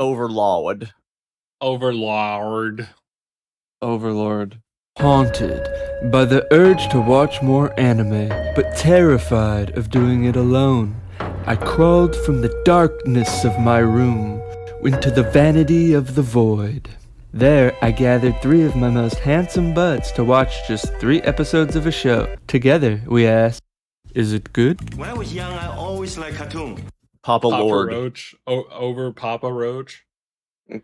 Overlord. Overlord. Haunted by the urge to watch more anime, but terrified of doing it alone, I crawled from the darkness of my room into the vanity of the void. There, I gathered 3 of my most handsome buds to watch just 3 episodes of a show. Together, we asked, is it good? When I was young, I always liked cartoon. Papa Lord. Roach. Over Papa Roach.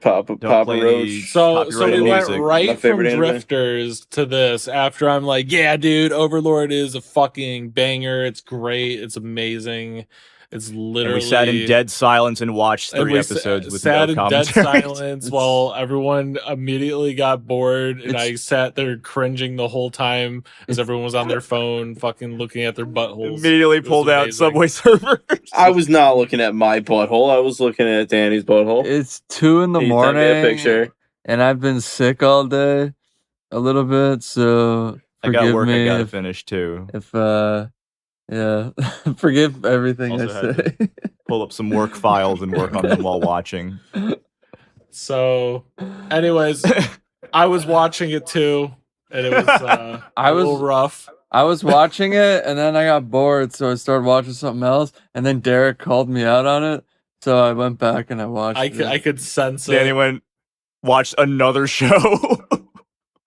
Papa Roach. So we music. went right from anime. Drifters to this after I'm like, yeah, dude, Overlord is a fucking banger. It's great. It's amazing. It's literally. And we sat in dead silence and watched 3 episodes with no sat in dead commentary. silence while everyone immediately got bored, and I sat there cringing the whole time as everyone was on their phone, fucking looking at their buttholes. Immediately pulled out Subway Surfers. I was not looking at my butthole. I was looking at Danny's butthole. It's 2 in the He sent me a morning, picture. and I've been sick all day, a little bit, so I got forgive work me I gotta if, finish too. yeah, forgive everything Also I had say. Pull up some work files and work on them while watching. So, anyways, I was watching it too, and it was a little rough. I was watching it, and then I got bored, so I started watching something else, and then Derek called me out on it, so I went back and I watched it. I could sense it. Danny watched another show.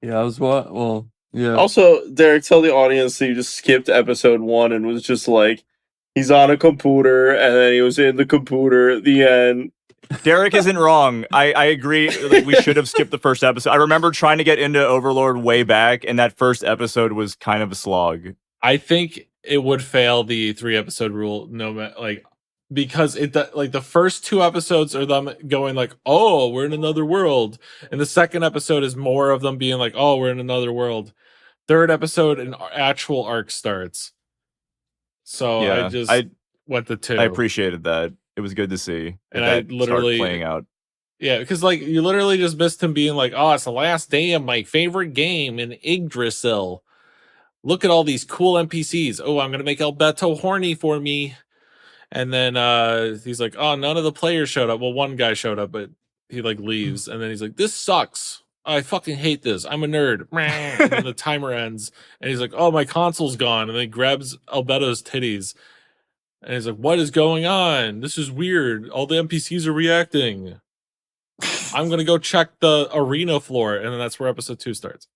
Yeah, I was yeah. Also, Derek, tell the audience that you just skipped episode 1 and was just like, he's on a computer, and then he was in the computer at the end. Derek isn't wrong. I agree. Like, we should have skipped the first episode. I remember trying to get into Overlord way back, and that first episode was kind of a slog. I think it would fail the 3 episode rule, because the first 2 episodes are them going like, oh, we're in another world, and the second episode is more of them being like, oh, we're in another world. 3rd episode, an actual arc starts. So Yeah, I went to 2. I appreciated that. It was good to see. And that I literally playing out. Yeah, because you literally just missed him being like, oh, it's the last day of my favorite game in Yggdrasil. Look at all these cool NPCs. Oh, I'm gonna make Alberto horny for me. And then he's like, oh, none of the players showed up. Well, one guy showed up, but he leaves, and then he's like, this sucks. I fucking hate this. I'm a nerd. And then the timer ends, and he's like, oh, my console's gone. And then he grabs Alberto's titties. And he's like, what is going on? This is weird. All the NPCs are reacting. I'm going to go check the arena floor. And then that's where episode 2 starts.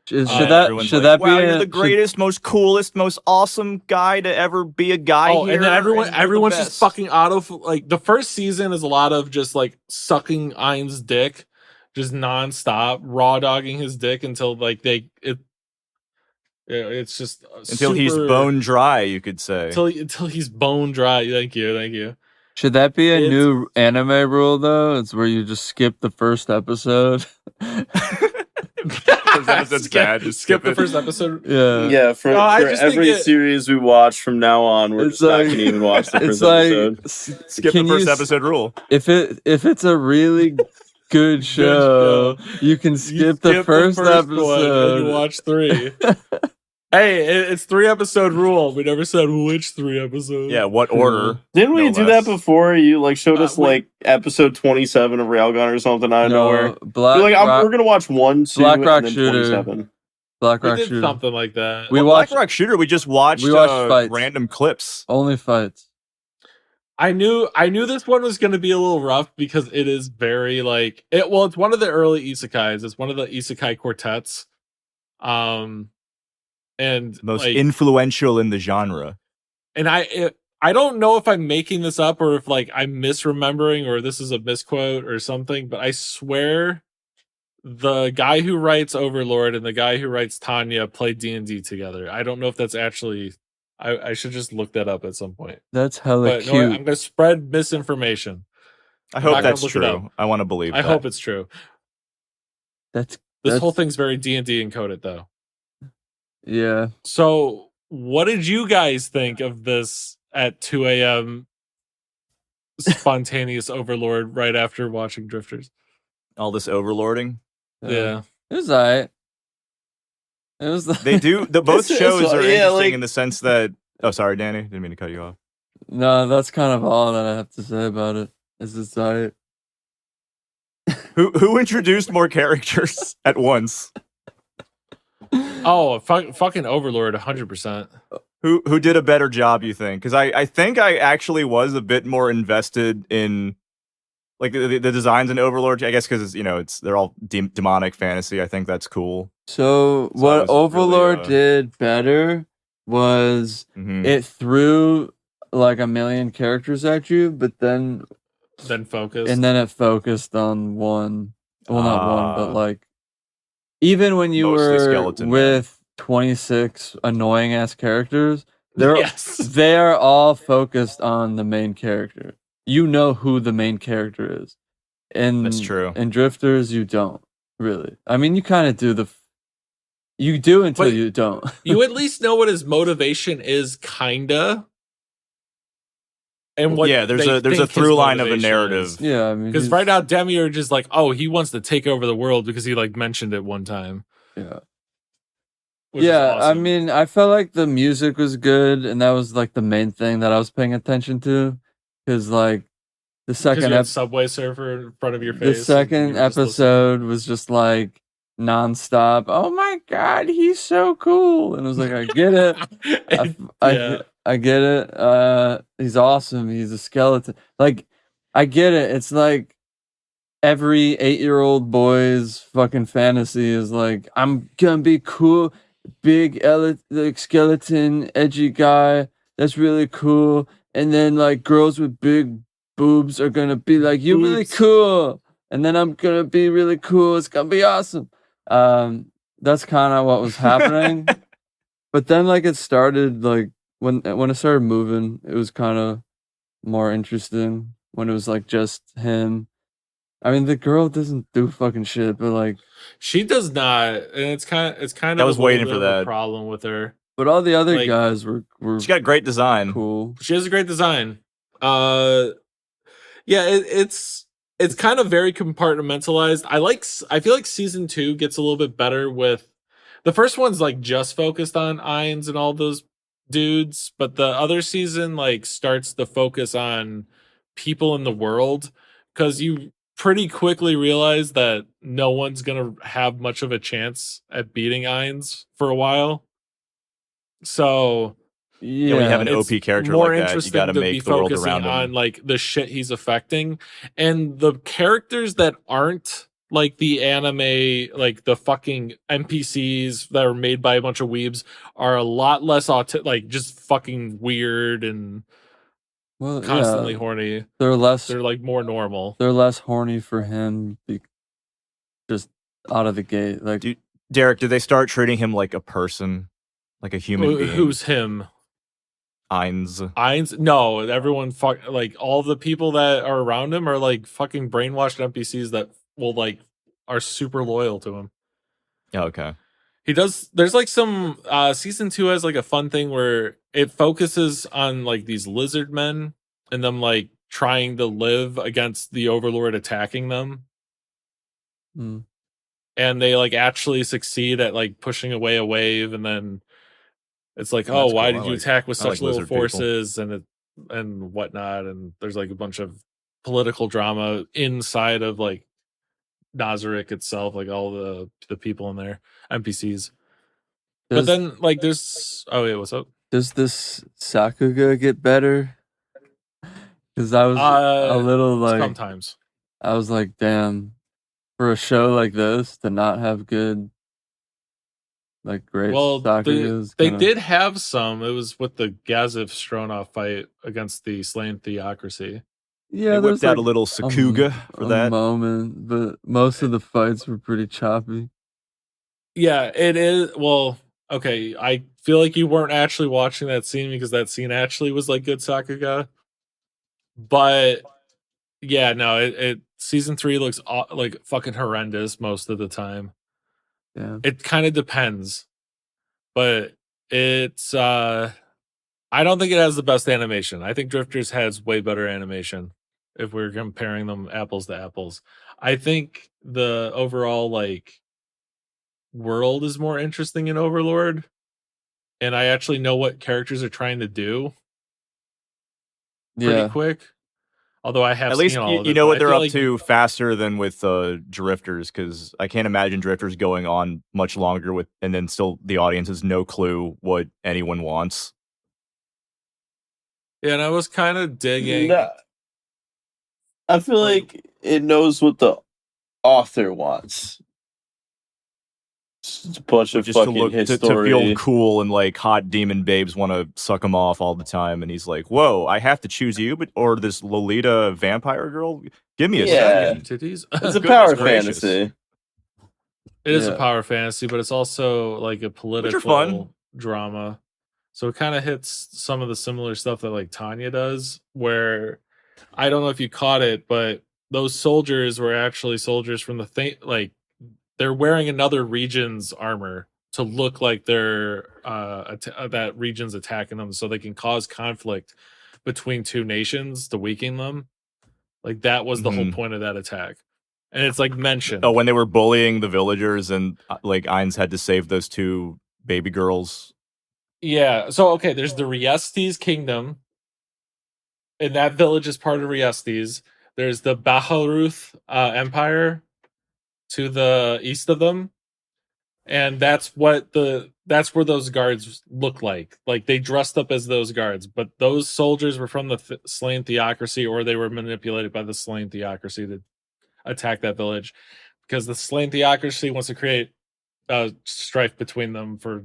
Should that be you're the greatest, most coolest, most awesome guy to ever be a guy here. And then everyone's just fucking the first season is a lot of just sucking Ein's dick, just nonstop, raw dogging his dick until it's just until he's bone dry, you could say. Until he's bone dry. Thank you. Should that be a new anime rule though? It's where you just skip the first episode. That's bad. Just skip the first episode. Yeah. For every series we watch from now on, we're just not gonna even watch the first episode. Skip the first episode rule. If it's a really good show, you can skip the first episode. And you watch 3. Hey, it's 3 episode rule. We never said which 3 episodes. Yeah, what order? Didn't we do that before? You showed us episode 27 of Railgun or something out of nowhere. We're gonna watch 1, 2, Black Rock and then Shooter. 27. Black Rock Shooter, something like that. Black Rock Shooter. We just watched fights. Random clips. Only fights. I knew this one was going to be a little rough because it is very it's one of the early isekais. It's one of the isekai quartets. And most influential in the genre. And I don't know if I'm making this up or if I'm misremembering or this is a misquote or something, but I swear the guy who writes Overlord and the guy who writes Tanya play D&D together. I don't know if that's actually. I should just look that up at some point. That's hella cute. No, I'm going to spread misinformation. I hope that's true. I want to believe that. I hope it's true. This whole thing's very D&D encoded, though. Yeah. So, what did you guys think of this at 2 a.m. spontaneous Overlord right after watching Drifters? All this overlording? Yeah. It was alright. It was. They do. Both shows are interesting in the sense that. Oh, sorry, Danny. Didn't mean to cut you off. No, that's kind of all that I have to say about it. It's alright. Who introduced more characters at once? Oh, fucking Overlord, 100%. Who did a better job, you think? Because I think I actually was a bit more invested in like the designs in Overlord. I guess because they're all demonic fantasy. I think that's cool. So I what was Overlord really, did better was Mhm. it threw like a million characters at you, but then Focused. and then it focused on one. Well, not one, but Ah. like even when you Mostly were Skeleton Man. with 26 annoying ass characters, they're Yes. they're all focused on the main character. You know who the main character is. And That's true. in Drifters, you don't really. I mean, you kind of do you do until But you don't. You at least know what his motivation is, kinda. And what there's they a think his through line of a motivation narrative. is. Yeah, I mean, Because right now Demiurge is like, oh, he wants to take over the world because he like mentioned it one time. yeah. Which is Yeah, I awesome. mean, I felt like the music was good, and that was like the main thing that I was paying attention to, because like the because second you had Subway Surfer in front of your the face. second episode was just like nonstop. Oh my god, he's so cool, and I was like, I get it, I get it. He's awesome. He's a skeleton. Like, I get it. It's like every 8-year-old boy's fucking fantasy is like, I'm gonna be cool, big like skeleton, edgy guy. That's really cool. And then like girls with big boobs are gonna be like, you're really Boobs. cool. And then I'm gonna be really cool. It's gonna be awesome. That's kind of what was happening. But then like it started like when it started moving, it was kind of more interesting when it was like just him. I mean, the girl doesn't do fucking shit, but like, She does not, and it's kind I of was a waiting little for bit of a that. problem with her. but all the other Like, guys were She got great design. cool. She has a great design. Yeah, it's kind of very compartmentalized. I feel like season 2 gets a little bit better with the first one's like just focused on Ainz and all those dudes, but the other season like starts to focus on people in the world because you pretty quickly realize that no one's gonna have much of a chance at beating Ainz for a while. So Yeah, when you have an it's OP character more like that, you interesting got to to be make the world focusing around on him. like the shit he's affecting, and the characters that aren't like the anime, like the fucking NPCs that are made by a bunch of weebs, are a lot less like just fucking weird and well, constantly yeah, horny. they're They're like more normal. they're less horny for him, just out of the gate. Like, Derek, did they start treating him like a person, like a human being? Who's him? Ainz. Ainz? No, everyone like all the people that are around him are like fucking brainwashed NPCs that will like are super loyal to him. Oh, okay. He does there's like some season 2 has like a fun thing where it focuses on like these lizard men and them like trying to live against the Overlord attacking them. mm, And they like actually succeed at like pushing away a wave, and then it's like, Oh, oh, that's why cool. did you attack with I such like little lizard people. forces and whatnot? And there's like a bunch of political drama inside of like Nazarick itself, like all the people in there, NPCs. But then like there's what's up? does this Sakuga get better? Because I was a little like, Sometimes. I was like, damn, for a show like this to not have good, like great Well, Sakugas. they did have some. It was with the Gazif Stronov fight against the Slain Theocracy. Yeah, They there's whipped out like a little Sakuga for that. moment, but most of the fights were pretty choppy. Yeah, it is. Well, okay. I feel like you weren't actually watching that scene because that scene actually was like good Sakuga. But yeah, no, it season 3 looks like fucking horrendous most of the time. Yeah, It kind of depends, but it's I don't think it has the best animation. I think Drifters has way better animation if we're comparing them apples to apples. I think the overall like world is more interesting in Overlord, and I actually know what characters are trying to do pretty quick. Although I have At least seen all of you it, know but what I they're feel up like to faster than with drifters, because I can't imagine drifters going on much longer with, and then still the audience has no clue what anyone wants. yeah, and I was kind of digging No, I feel like like it knows what the author wants. Just a bunch Like of just to fucking look to feel history. cool, and like hot demon babes want to suck him off all the time, and he's like, "Whoa, I have to choose you, but or this Lolita vampire girl? Give me a Yeah. second." titties. It's a Goodness power gracious. fantasy. It is a Yeah. power fantasy, but it's also like a Which are fun. political drama. So it kind of hits some of the similar stuff that like Tanya does, where I don't know if you caught it, but those soldiers were actually soldiers from the thing. Like they're wearing another region's armor to look like they're that region's attacking them, so they can cause conflict between two nations to weaken them. Like that was the whole Mhm. point of that attack, and it's like mentioned. Oh, when they were bullying the villagers, and like Ainz had to save those two baby girls. Yeah. So okay, there's the Riestes kingdom, and that village is part of Riestes. There's the Baharuth Empire to the east of them, and that's where those guards look like. Like they dressed up as those guards, but those soldiers were from the slain theocracy, or they were manipulated by the slain theocracy to attack that village, because the slain theocracy wants to create strife between them for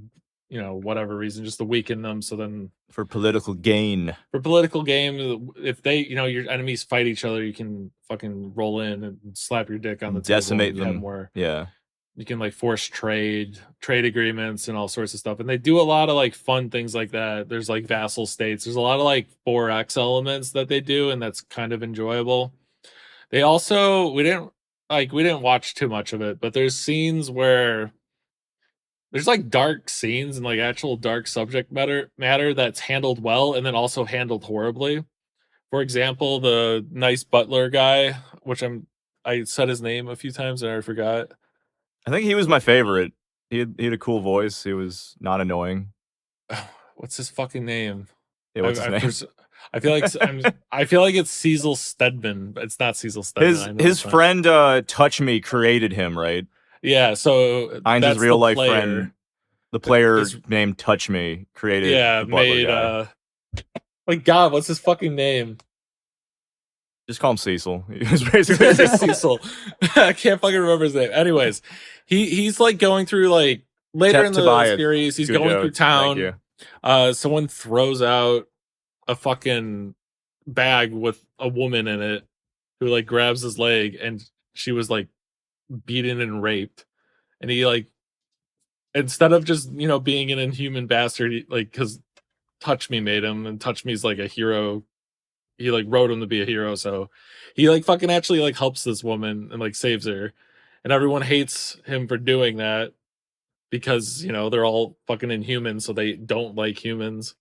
whatever reason, just to weaken them. So then For political gain. for political game, if they your enemies fight each other, you can fucking roll in and slap your dick on the Decimate table and them. have more. Yeah. You can like force trade agreements and all sorts of stuff, and they do a lot of like fun things like that. There's like vassal states. There's a lot of like 4X elements that they do, and that's kind of enjoyable. They also we didn't watch too much of it, but there's scenes where there's like dark scenes and like actual dark subject matter that's handled well and then also handled horribly. For example, the nice butler guy, which I said his name a few times and I forgot. I think he was my favorite. He had a cool voice. He was not annoying. What's his fucking name? Yeah, what's his name? I feel like I feel like it's Cecil Stedman, but it's not Cecil Stedman. I know His it's not. friend Touch Me created him, right? Yeah, so Ainz's that's real the life player. friend, the player His- named Touch Me, created the butler made guy. my God, what's his fucking name? Just call him Cecil. He was basically Cecil. I can't fucking remember his name. Anyways, he's like going through like later in the Tobias. series, he's Gujo. going through Thank you. town. Someone throws out a fucking bag with a woman in it who like grabs his leg, and she was like beaten and raped. And he like, instead of just being an inhuman bastard, like because Touch Me made him, and Touch Me's like a hero. He like wrote him to be a hero, so he like fucking actually like helps this woman and like saves her, and everyone hates him for doing that because they're all fucking inhuman, so they don't like humans.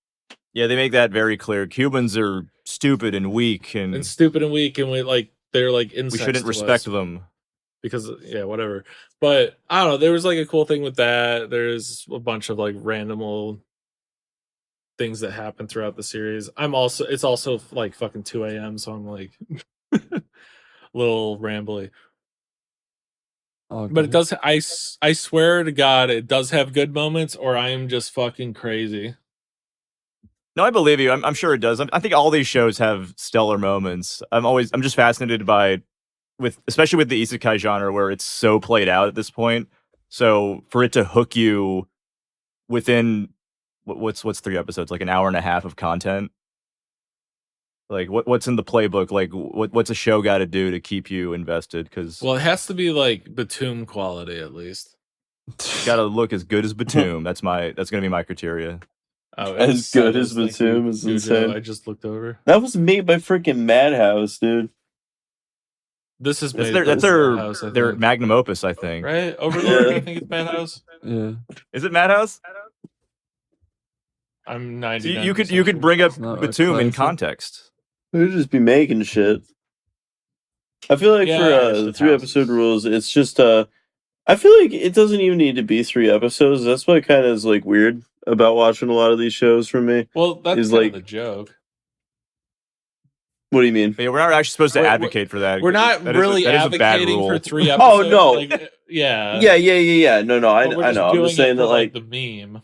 Yeah, they make that very clear. Cubans are stupid and weak, and weak, and they're like insects. we shouldn't respect them because whatever. But I don't know. There was like a cool thing with that. There's a bunch of like random things that happen throughout the series. It's also like fucking 2 a.m. so I'm like a little rambly. Okay. But it does. I swear to God, it does have good moments, or I am just fucking crazy. No, I believe you. I'm sure it does. I think all these shows have stellar moments. I'm just fascinated by especially with the isekai genre, where it's so played out at this point. So for it to hook you within what's 3 episodes, like an hour and a half of content. Like what's in the playbook? Like what's a show got to do to keep you invested? Because Well, it has to be like Batum quality at least. got to look as good as Batum. That's gonna be my criteria. Oh, As good as Batum is insane. I just looked over. That was made by freaking Madhouse, dude. This is That's made their Madhouse, I their think. magnum opus, I think. Right? Overlord, Yeah. I think it's Madhouse. Yeah. Is it Madhouse? I'm So 99. you could bring up It's not Batum in classic. context. They'd just be making shit. I feel like Yeah, for it's the the 3 episode rules, it's just I feel like it doesn't even need to be 3 episodes. That's what kind of is like weird about watching a lot of these shows for me. Well, that's is kind like- of the joke. What do you mean? Yeah, we're not actually supposed to We're- advocate for that. We're not That is a- really that is a bad advocating rule. for 3 Oh, episodes. no. Yeah. No, I But we're know. just I'm doing just saying it that, for, like, the meme.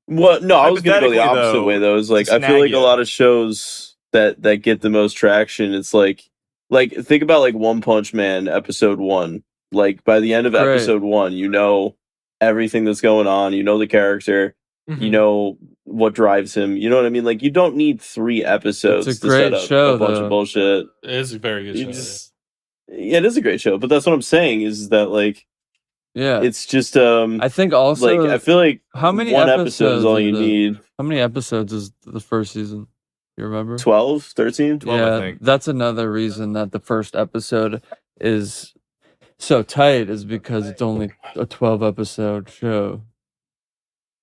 well, no, I was gonna go the Hypothetically, opposite though, way though. Is like to I feel like snag a ya. lot of shows that get the most traction. It's like think about like One Punch Man episode 1. Like by the end of Great. episode 1, you know everything that's going on. You know the character. You Mhm. know what drives him. You know what I mean? Like you don't need 3 episodes It's a to set great up show, a bunch though. of bullshit. It is a very good You show. just- yeah, it is a great show. But that's what I'm saying is that like Yeah. it's just I think also like I feel like how many one episode is all episodes you is it? need. how many episodes is the first season? You remember? 12, 13? 12, I Yeah, think. that's another reason that the first episode is so tight is because it's only a 12 episode show.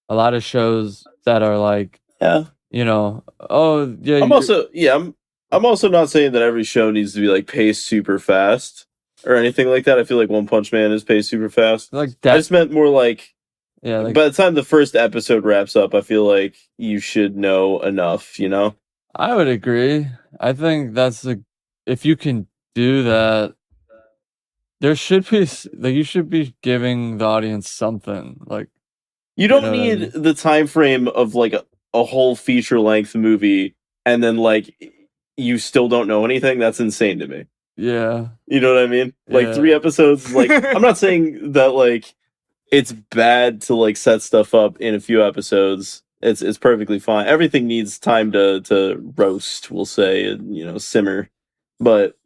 A lot of shows that are like, Yeah. oh yeah, I'm also not saying that every show needs to be like paced super fast or anything like that. I feel like One Punch Man is paced super fast. like I that. just meant more like Yeah, like by the time the first episode wraps up, I feel like you should know enough, you know? I would agree. I think if you can do that, there should be like you should be giving the audience something like. You don't know what I need mean? the time frame of like a whole feature length movie and then like you still don't know anything. That's insane to me. Yeah. You know what I mean? Like Yeah. 3 episodes is like I'm not saying that like it's bad to like set stuff up in a few episodes. It's perfectly fine. Everything needs time to roast, we'll say, and simmer. But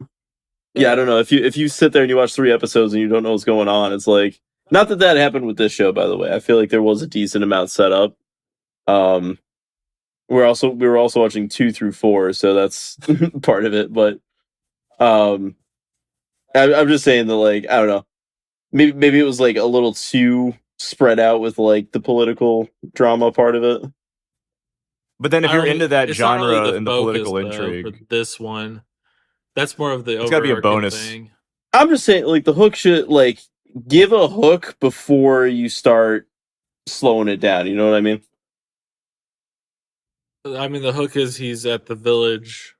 yeah, I don't know. If you sit there and you watch 3 episodes and you don't know what's going on, it's like not that happened with this show, by the way. I feel like there was a decent amount set up. We were also watching 2 through 4, so that's part of it. But I'm just saying that like I don't know. Maybe it was like a little too spread out with like the political drama part of it. But then if you're into that It's not really genre and the focus, political though, intrigue, for this one, that's more of the It's gotta be a overarching bonus. thing. I'm just saying like the hook should like give a hook before you start slowing it down. You know what I mean? I mean, the hook is he's at the village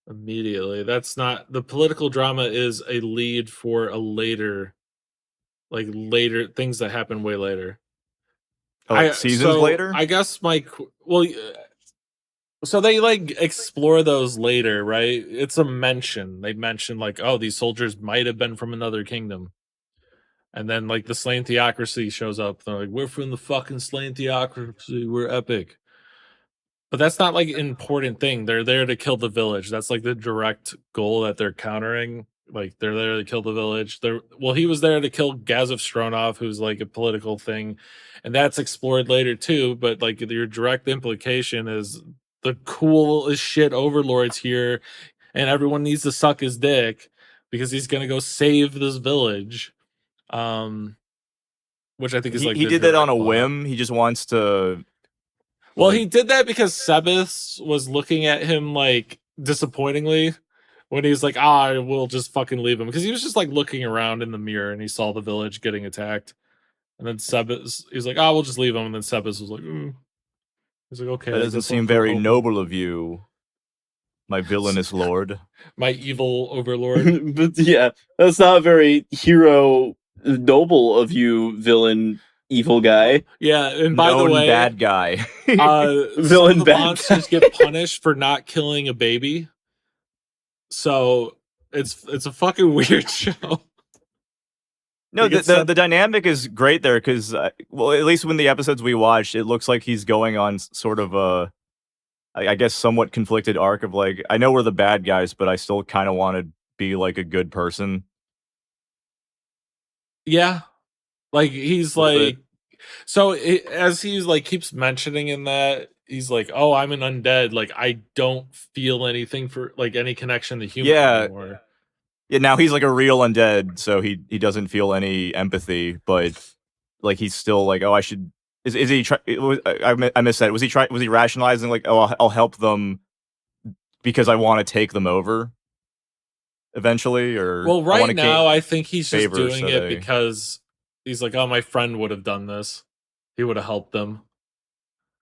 immediately. That's not the political drama is a lead for a later things that happen way later. seasons later. I guess so they like explore those later, right? It's a mention. They mention like, oh, these soldiers might have been from another kingdom. And then like the Slain Theocracy shows up. They're like, we're from the fucking Slain Theocracy. We're epic. But that's not like an important thing. They're there to kill the village. That's like the direct goal that they're countering. Like they're there to kill the village. He was there to kill Gazov Stronov, who's like a political thing, and that's explored later too. But like your direct implication is the coolest shit Overlord's here, and everyone needs to suck his dick because he's gonna go save this village. Which I think is like he the did that on direct a plot. whim. He just wants to. Well, like- he did that because Sebas was looking at him like disappointingly when he's like, we'll just fucking leave him. Because he was just like looking around in the mirror and he saw the village getting attacked. And then Sebas, he's like, we'll just leave him. And then Sebas was like, He's like, okay. That I doesn't guess seem I'll very go. noble of you, my villainous lord. My evil overlord. But yeah, that's not very hero noble of you, villain evil guy. Yeah, and by Known the way, bad guy. some Villain of the bad monsters guy. get punished for not killing a baby. So it's a fucking weird show. No, He gets the sent- dynamic is great there because, well, at least when the episodes we watched, it looks like he's going on sort of a, I guess, somewhat conflicted arc of like, I know we're the bad guys, but I still kind of want to be like a good person. Yeah, like he's Little like, so as he's like keeps mentioning in that he's like, oh, I'm an undead. Like I don't feel anything for like any connection to human Yeah. anymore. Yeah, now he's like a real undead, so he doesn't feel any empathy, but like he's still like, oh, I should. Is he? I missed that. Was he rationalizing like, oh, I'll help them because I want to take them over eventually, or Well, I right wanna now I think he's just favor, doing so it they- because he's like, oh, my friend would have done this. He would have helped them.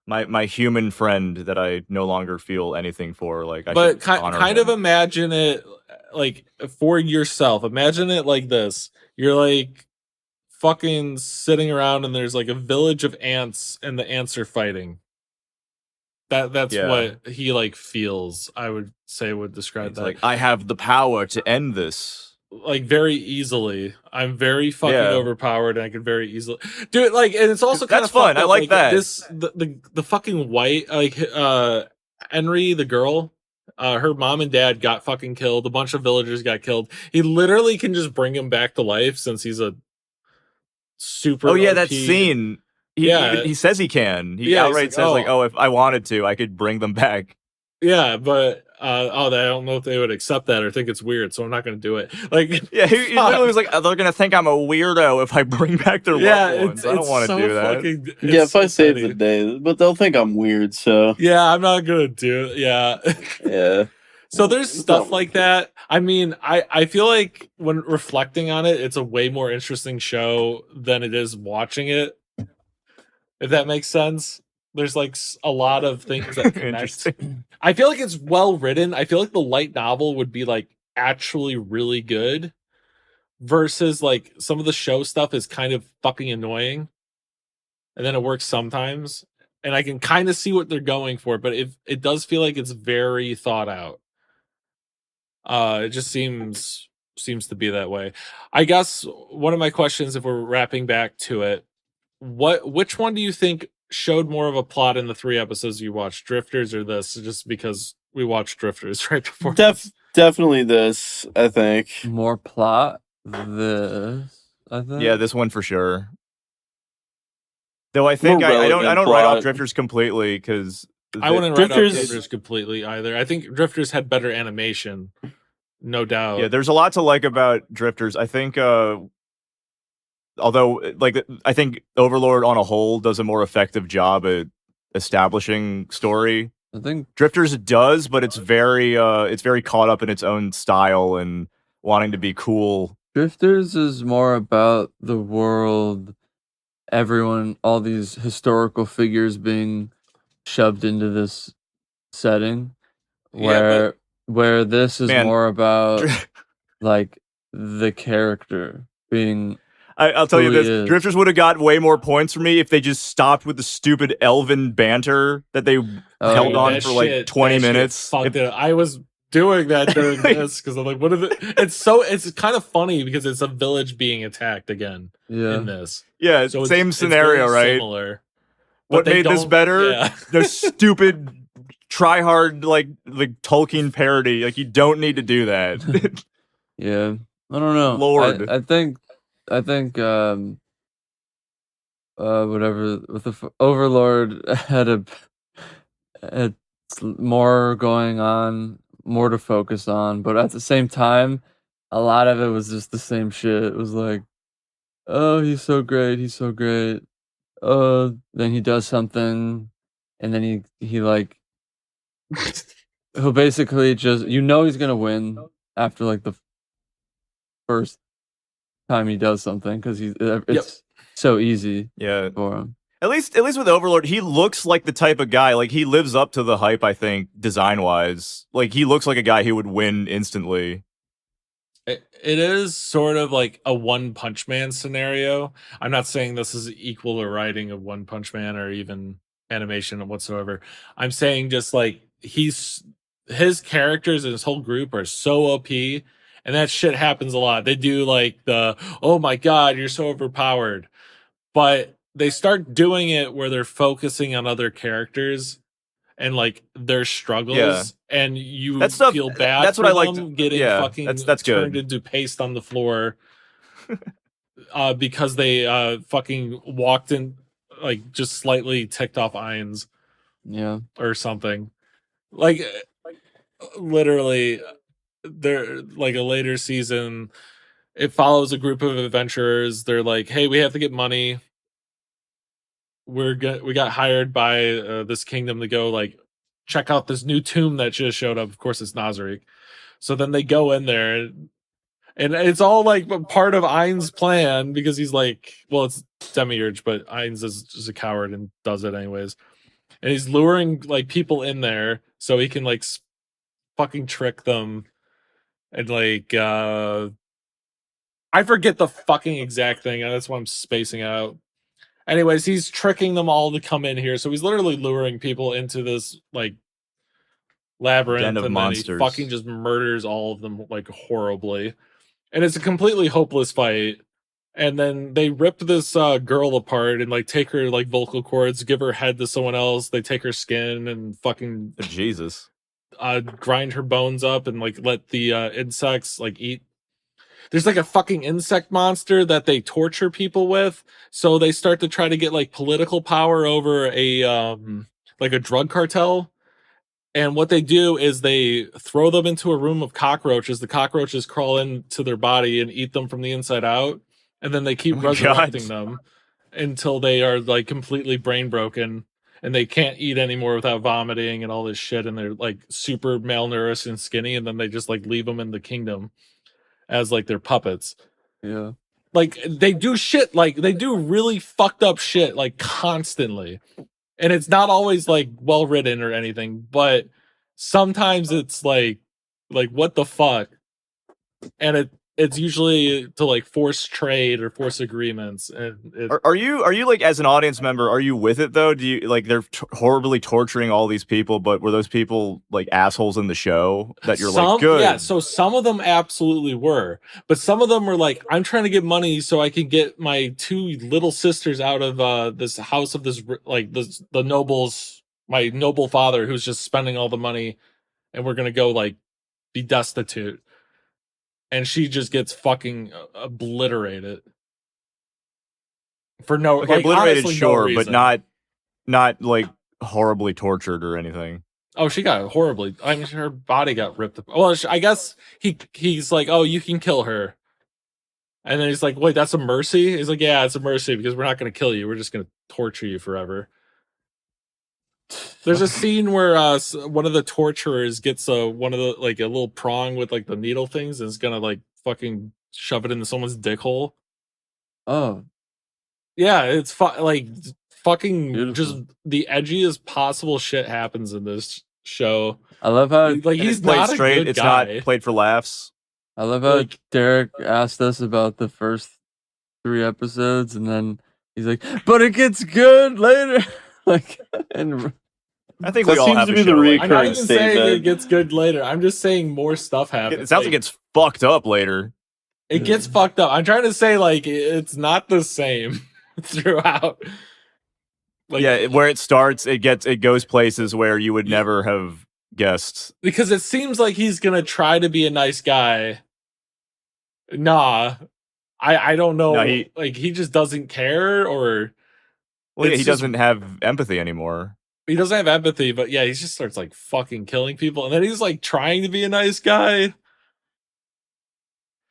my human friend that I no longer feel anything for. Like, I But should honor kind of him. imagine it like for yourself. Imagine it like this. You're like fucking sitting around and there's like a village of ants and the ants are fighting. That's Yeah. what he like feels, I would say, would describe It's that. like, I have the power to end this. Like very easily. I'm very fucking Yeah. overpowered and I could very easily do it. Like, and it's also kind That's of fun. fucked I up, like that. This the fucking white Henry, the girl, her mom and dad got fucking killed. A bunch of villagers got killed. He literally can just bring him back to life since he's a super Oh yeah, OP. that scene. Yeah. He says he can. He Yeah, he's outright like, says like, "Oh." "Oh, if I wanted to, I could bring them back." Yeah, but I don't know if they would accept that or think it's weird, so I'm not going to do it. Like, Yeah, he literally was like, "They're gonna think I'm a weirdo if I bring back their loved ones. I don't want to so do that." fucking. Yeah, if I save funny. the day, but they'll think I'm weird. So Yeah, I'm not gonna do it. Yeah. yeah. So there's It's stuff not- like that. I mean, I feel like when reflecting on it, it's a way more interesting show than it is watching it. If that makes sense. There's like a lot of things that connect. Interesting. I feel like it's well written. I feel like the light novel would be like actually really good versus like some of the show stuff is kind of fucking annoying. And then it works sometimes. And I can kind of see what they're going for, but it does feel like it's very thought out. It just seems to be that way. I guess one of my questions, if we're wrapping back to it, which one do you think showed more of a plot in the 3 episodes you watched, Drifters or this? Just because we watched Drifters right before. Definitely this, I think. More plot. This, I think. Yeah, this one for sure. Though I think More I don't relevant write off plot. Drifters completely because I wouldn't write off Drifters- Drifters completely either. I think Drifters had better animation, no doubt. yeah, there's a lot to like about Drifters. I think although like I think Overlord on a whole does a more effective job at establishing story. I think Drifters does, but it's very caught up in its own style and wanting to be cool. Drifters is more about the world, everyone, all these historical figures being shoved into this setting, Yeah, where this is Man, more about like the character being. I'll tell you Who he this: is. Drifters would have got way more points for me if they just stopped with the stupid elven banter that they held Dude, on that for like shit- 20 that shit minutes. fucked it up. I was doing that during this because I'm like, what is it? It's kind of funny because it's a village being attacked again Yeah, in this. Yeah, So same it's scenario, very right? Similar. What But they made this don't- better? Yeah. The stupid try hard like Tolkien parody. Like, you don't need to do that. yeah. I don't know. Lord. I think whatever with the Overlord had more going on, more to focus on, but at the same time, a lot of it was just the same shit. It was like, oh, he's so great, then he does something, and then he like he'll basically just he's gonna win after like the first time he does something because it's so easy Yeah. for him. At least with Overlord, he looks like the type of guy, like, he lives up to the hype, I think, design-wise. Like, he looks like a guy who would win instantly. It is sort of like a One Punch Man scenario. I'm not saying this is equal to writing of One Punch Man or even animation whatsoever. I'm saying just like his characters and his whole group are so OP, and that shit happens a lot. They do like the, oh my god, you're so overpowered, but they start doing it where they're focusing on other characters and like their struggles, Yeah. and you That stuff- feel bad that's for what I them liked. getting Yeah, fucking that's turned good. into paste on the floor because they fucking walked in like just slightly ticked off irons Yeah. or something. Like literally, they're like a later season. It follows a group of adventurers. They're like, "Hey, we have to get money. We got hired by this kingdom to go like check out this new tomb that just showed up. Of course, it's Nazarick. So then they go in there, and it's all like part of Ain's plan because he's like, well, it's Demiurge, but Ain's is just a coward and does it anyways. and he's luring like people in there so he can like fucking trick them and like I forget the fucking exact thing, and that's why I'm spacing out. Anyways, he's tricking them all to come in here, so he's literally luring people into this like Den labyrinth, of and then he fucking monsters. just murders all of them like horribly. And it's a completely hopeless fight. And then they rip this girl apart and like take her like vocal cords, give her head to someone else. They take her skin and fucking Jesus. grind her bones up and like let the insects like eat. There's like a fucking insect monster that they torture people with. So they start to try to get like political power over a like a drug cartel. And what they do is they throw them into a room of cockroaches. The cockroaches crawl into their body and eat them from the inside out. And then they keep Oh my resurrecting God. them until they are like completely brain broken and they can't eat anymore without vomiting and all this shit. And they're like super malnourished and skinny. And then they just like leave them in the kingdom as like their puppets. Yeah. Like they do shit, like they do really fucked up shit like constantly. And it's not always like well written or anything, but sometimes it's like what the fuck. And it's usually to like force trade or force agreements, and Are you like, as an audience member, are you with it though? Do you like, they're horribly torturing all these people, but were those people like assholes in the show that you're like, good? Yeah, so some of them absolutely were, but some of them were like, I'm trying to get money so I can get my two little sisters out of this house of this like the nobles, my noble father who's just spending all the money, and we're gonna go like be destitute. And she just gets fucking obliterated for no, Okay, like, obliterated, honestly, no sure, but reason. not like horribly tortured or anything. Oh, she got horribly. I mean, her body got ripped. Well, I guess he's like, oh, you can kill her, and then he's like, wait, that's a mercy. He's like, yeah, it's a mercy because we're not going to kill you. We're just going to torture you forever. There's a scene where one of the torturers gets one of the like a little prong with like the needle things and is gonna like fucking shove it into someone's dick hole. Oh, Yeah, it's like fucking beautiful. just the edgiest possible shit happens in this show. I love how Like And he's it's played not a straight. good It's guy. not played for laughs. Like, Derek asked us about the first 3 episodes, and then he's like, "But it gets good later." Like, and I think That we all seems have to a be the show like I'm not recurring that. even saying it statement. gets good later. I'm just saying more stuff happens. It sounds like it's fucked up later. it gets fucked up. I'm trying to say like it's not the same throughout. Like, Yeah, where it starts, it goes places where you would never have guessed. because it seems like he's gonna try to be a nice guy. Nah, I don't know. No, he just doesn't care, or well, yeah, it's he just- doesn't have empathy anymore. he doesn't have empathy. But yeah, he just starts like fucking killing people, and then he's like trying to be a nice guy.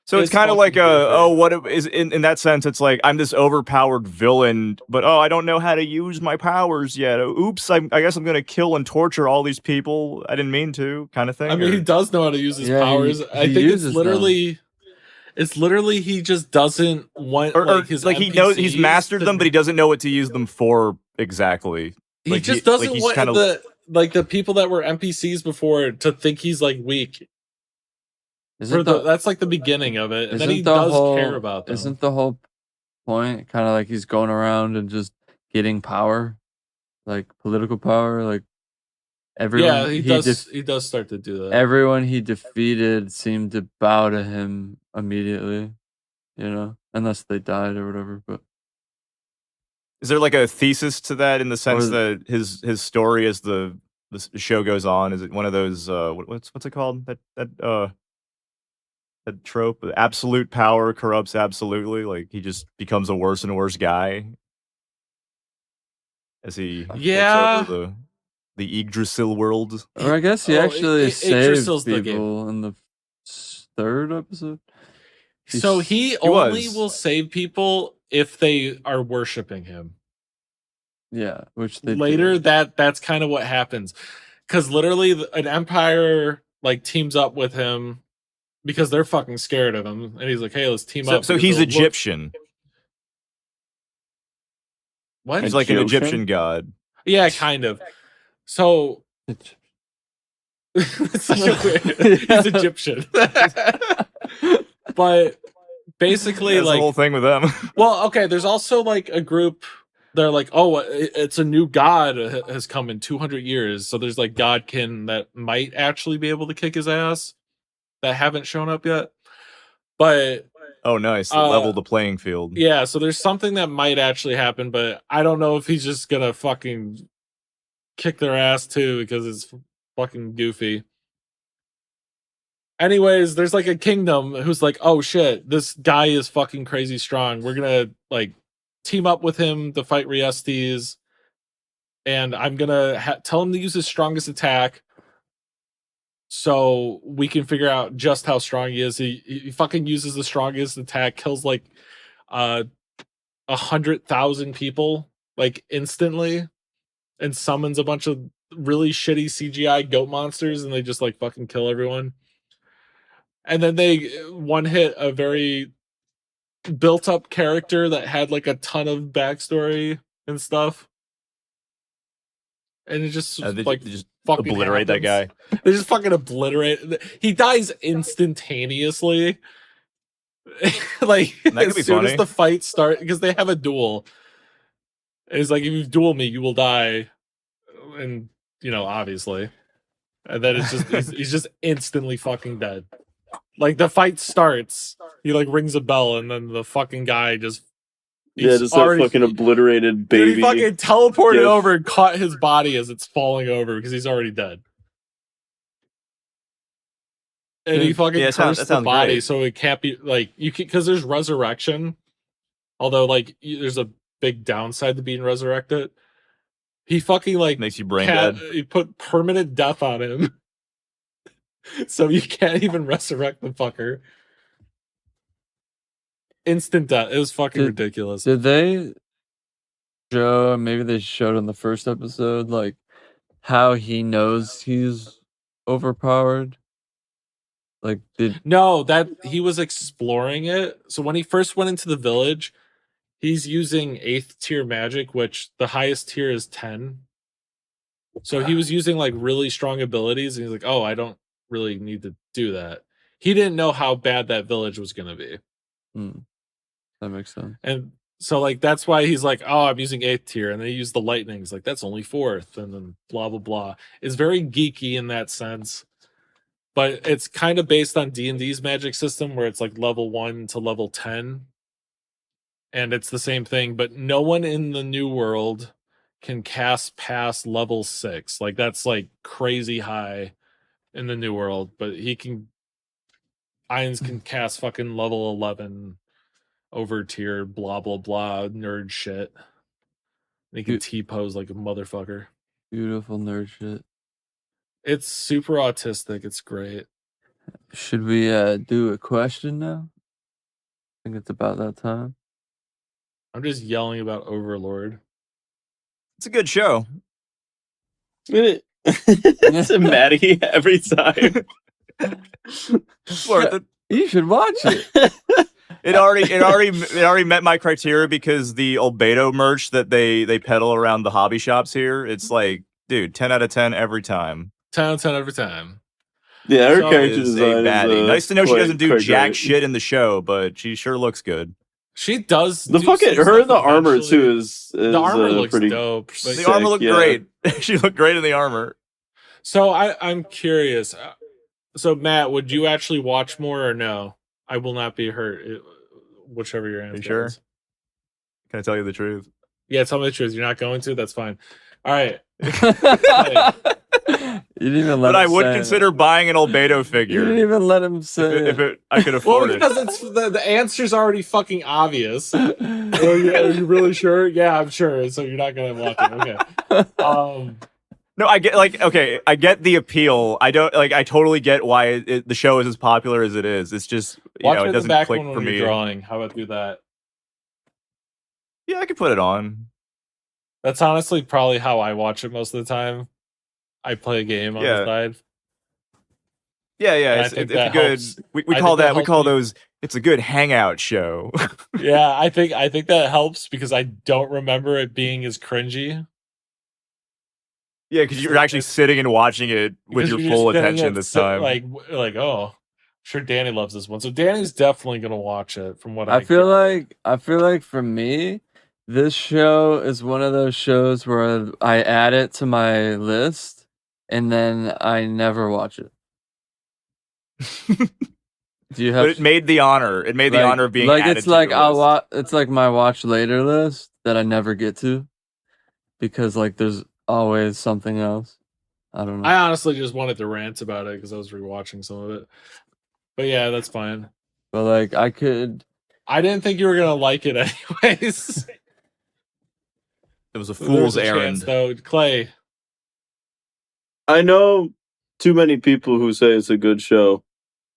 So it's It's kind of like fucking goofy. what it is in that sense. It's like, I'm this overpowered villain, but I don't know how to use my powers yet. Oops, I guess I'm gonna kill and torture all these people. I didn't mean to, kind of thing. I mean, he does know how to use his Yeah, powers. he I think it's uses them. literally he just doesn't want or like his like he knows he's NPCs mastered to- them, but he doesn't know what to use them for exactly. He Like, just doesn't he's want kinda- the people that were NPCs before to think he's like weak. That's like the beginning of it, and then he does care about them. Isn't the whole point kind of like he's going around and just getting power, like political power, like everyone? Yeah, he does start to do that. Everyone he defeated seemed to bow to him immediately, unless they died or whatever. But Is there like a thesis to that, in the sense Or- that his story as the show goes on? Is it one of those what's it called, that trope? Absolute power corrupts absolutely. Like, he just becomes a worse and worse guy as he takes Yeah. over the Yggdrasil world. or I guess he Oh, actually saved Yggdrasil's the game. people in the 3rd episode. So he He only was. will save people if they are worshiping him. Yeah, which they Later, did. that's kind of what happens, because literally an empire like teams up with him because they're fucking scared of him, and he's like, "Hey, let's team up." So because he's they'll look- Egyptian. What? He's like an Egyptian? Egyptian god. Yeah, kind of. So it's such a weird. He's Egyptian, but basically, That's the whole like, thing with them. well, okay. There's also like a group. They're like, oh, it's a new god has come in 200 years. So there's like godkin that might actually be able to kick his ass that haven't shown up yet. But Oh, nice. Level the playing field. yeah, so there's something that might actually happen, but I don't know if he's just gonna fucking kick their ass too because it's fucking goofy. Anyways, there's like a kingdom who's like, oh shit, this guy is fucking crazy strong. We're gonna like team up with him to fight Riestes, and I'm gonna tell him to use his strongest attack so we can figure out just how strong he is. He fucking uses the strongest attack, kills like 100,000 people like instantly, and summons a bunch of really shitty CGI goat monsters, and they just like fucking kill everyone. And then they one hit a very built up character that had like a ton of backstory and stuff. And it just They just fucking obliterate that guy. They just fucking obliterate. He dies instantaneously. Like as soon as the fight starts, because they have a duel. It's like, if you duel me, you will die. And obviously. And then it's just he's just instantly fucking dead. Like the fight starts, he like rings a bell, and then the fucking guy just just that fucking obliterated baby. Dude, he fucking teleported over and caught his body as it's falling over because he's already dead. And he fucking cursed the body, so it can't be like because there's resurrection. Although like there's a big downside to being resurrected. He fucking like makes you brain dead. He put permanent death on him. So you can't even resurrect the fucker. Instant death. It was fucking ridiculous. Did they show, maybe they showed in the first episode, like how he knows he's overpowered? Like No, that he was exploring it. So when he first went into the village, he's using 8th tier magic, which the highest tier is 10. So he was using like really strong abilities, and he's like, oh, I don't really need to do that. He didn't know how bad that village was going to be. That makes sense. And so like that's why he's like, oh, I'm using 8th tier, and they use the lightnings, like that's only 4th, and then blah blah blah. It's very geeky in that sense, but it's kind of based on D&D's magic system where it's like level 1 to level 10, and it's the same thing, but no one in the new world can cast past level 6. Like that's like crazy high in the new world, but Ainz can cast fucking level 11 over tier blah blah blah nerd shit. He can T-pose like a motherfucker. Beautiful nerd shit. It's super autistic. It's great. Should we do a question now? I think it's about that time. I'm just yelling about Overlord. It's a good show. It's a Maddie every time. Worth it. You should watch it. It already met my criteria because the Albedo merch that they peddle around the hobby shops here, it's like, dude, 10 out of 10 every time. 10 out of 10 every time. Yeah, her character design is nice to know she doesn't do jack shit in the show, but she sure looks good. She does. The fucking her in the armor too is the armor looks pretty dope. The armor looked great. She looked great in the armor. So I'm curious. So Matt, would you actually watch more or no? I will not be hurt. Whichever your answer. Are you sure? Is. Can I tell you the truth? Yeah, tell me the truth. You're not going to. That's fine. All right. You didn't even let but him I would consider buying an Albedo figure. You didn't even let him say if I could afford it. Well, because it's the answer's already fucking obvious. Are you really sure? Yeah, I'm sure. So you're not gonna watch it. Okay. No, I get I get the appeal. I don't I totally get why the show is as popular as it is. It's just watch it doesn't back click when for me. Drawing. How about do that? Yeah, I could put it on. That's honestly probably how I watch it most of the time. I play a game on the side. Yeah, it's a good. We call those. It's a good hangout show. Yeah, I think that helps because I don't remember it being as cringy. Yeah, because you're actually sitting and watching it with Because your you're full just getting attention it this so- time. Like, oh, I'm sure Danny loves this one. So Danny's definitely gonna watch it. From what I I feel get. like for me, this show is one of those shows where I add it to my list and then I never watch it. Do you But have it made the honor. It made the honor of being added it's to like your list. it's like my watch later list that I never get to because like there's always something else. I don't know. I honestly just wanted to rant about it because I was rewatching some of it. But yeah, that's fine. But like I could I didn't think you were gonna like it anyways. It was a There's fool's a errand. chance, though. Clay. I know too many people who say it's a good show.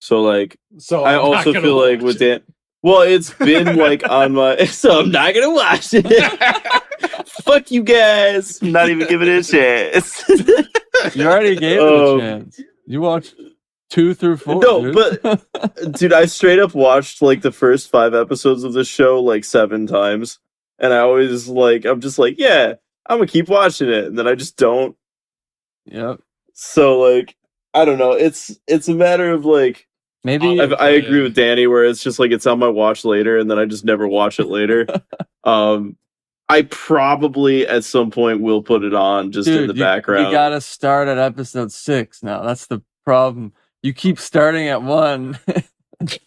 So like So I I'm not also gonna feel like watch with it. Dan, well, it's been like on my, so I'm not gonna watch it. Fuck you guys. I'm not even giving it a chance. you already gave it a chance. You watched 2 through 4. No, dude. but dude, I straight up watched like the first 5 episodes of the show like 7 times, and I always like I'm just like, yeah, I'm gonna keep watching it, and then I just don't. Yep. So like, I don't know. It's a matter of like, Maybe I agree with Danny where it's just like it's on my watch later, and then I just never watch it later. I probably at some point will put it on just in the background. You gotta start at episode 6 now. That's the problem. You keep starting at 1.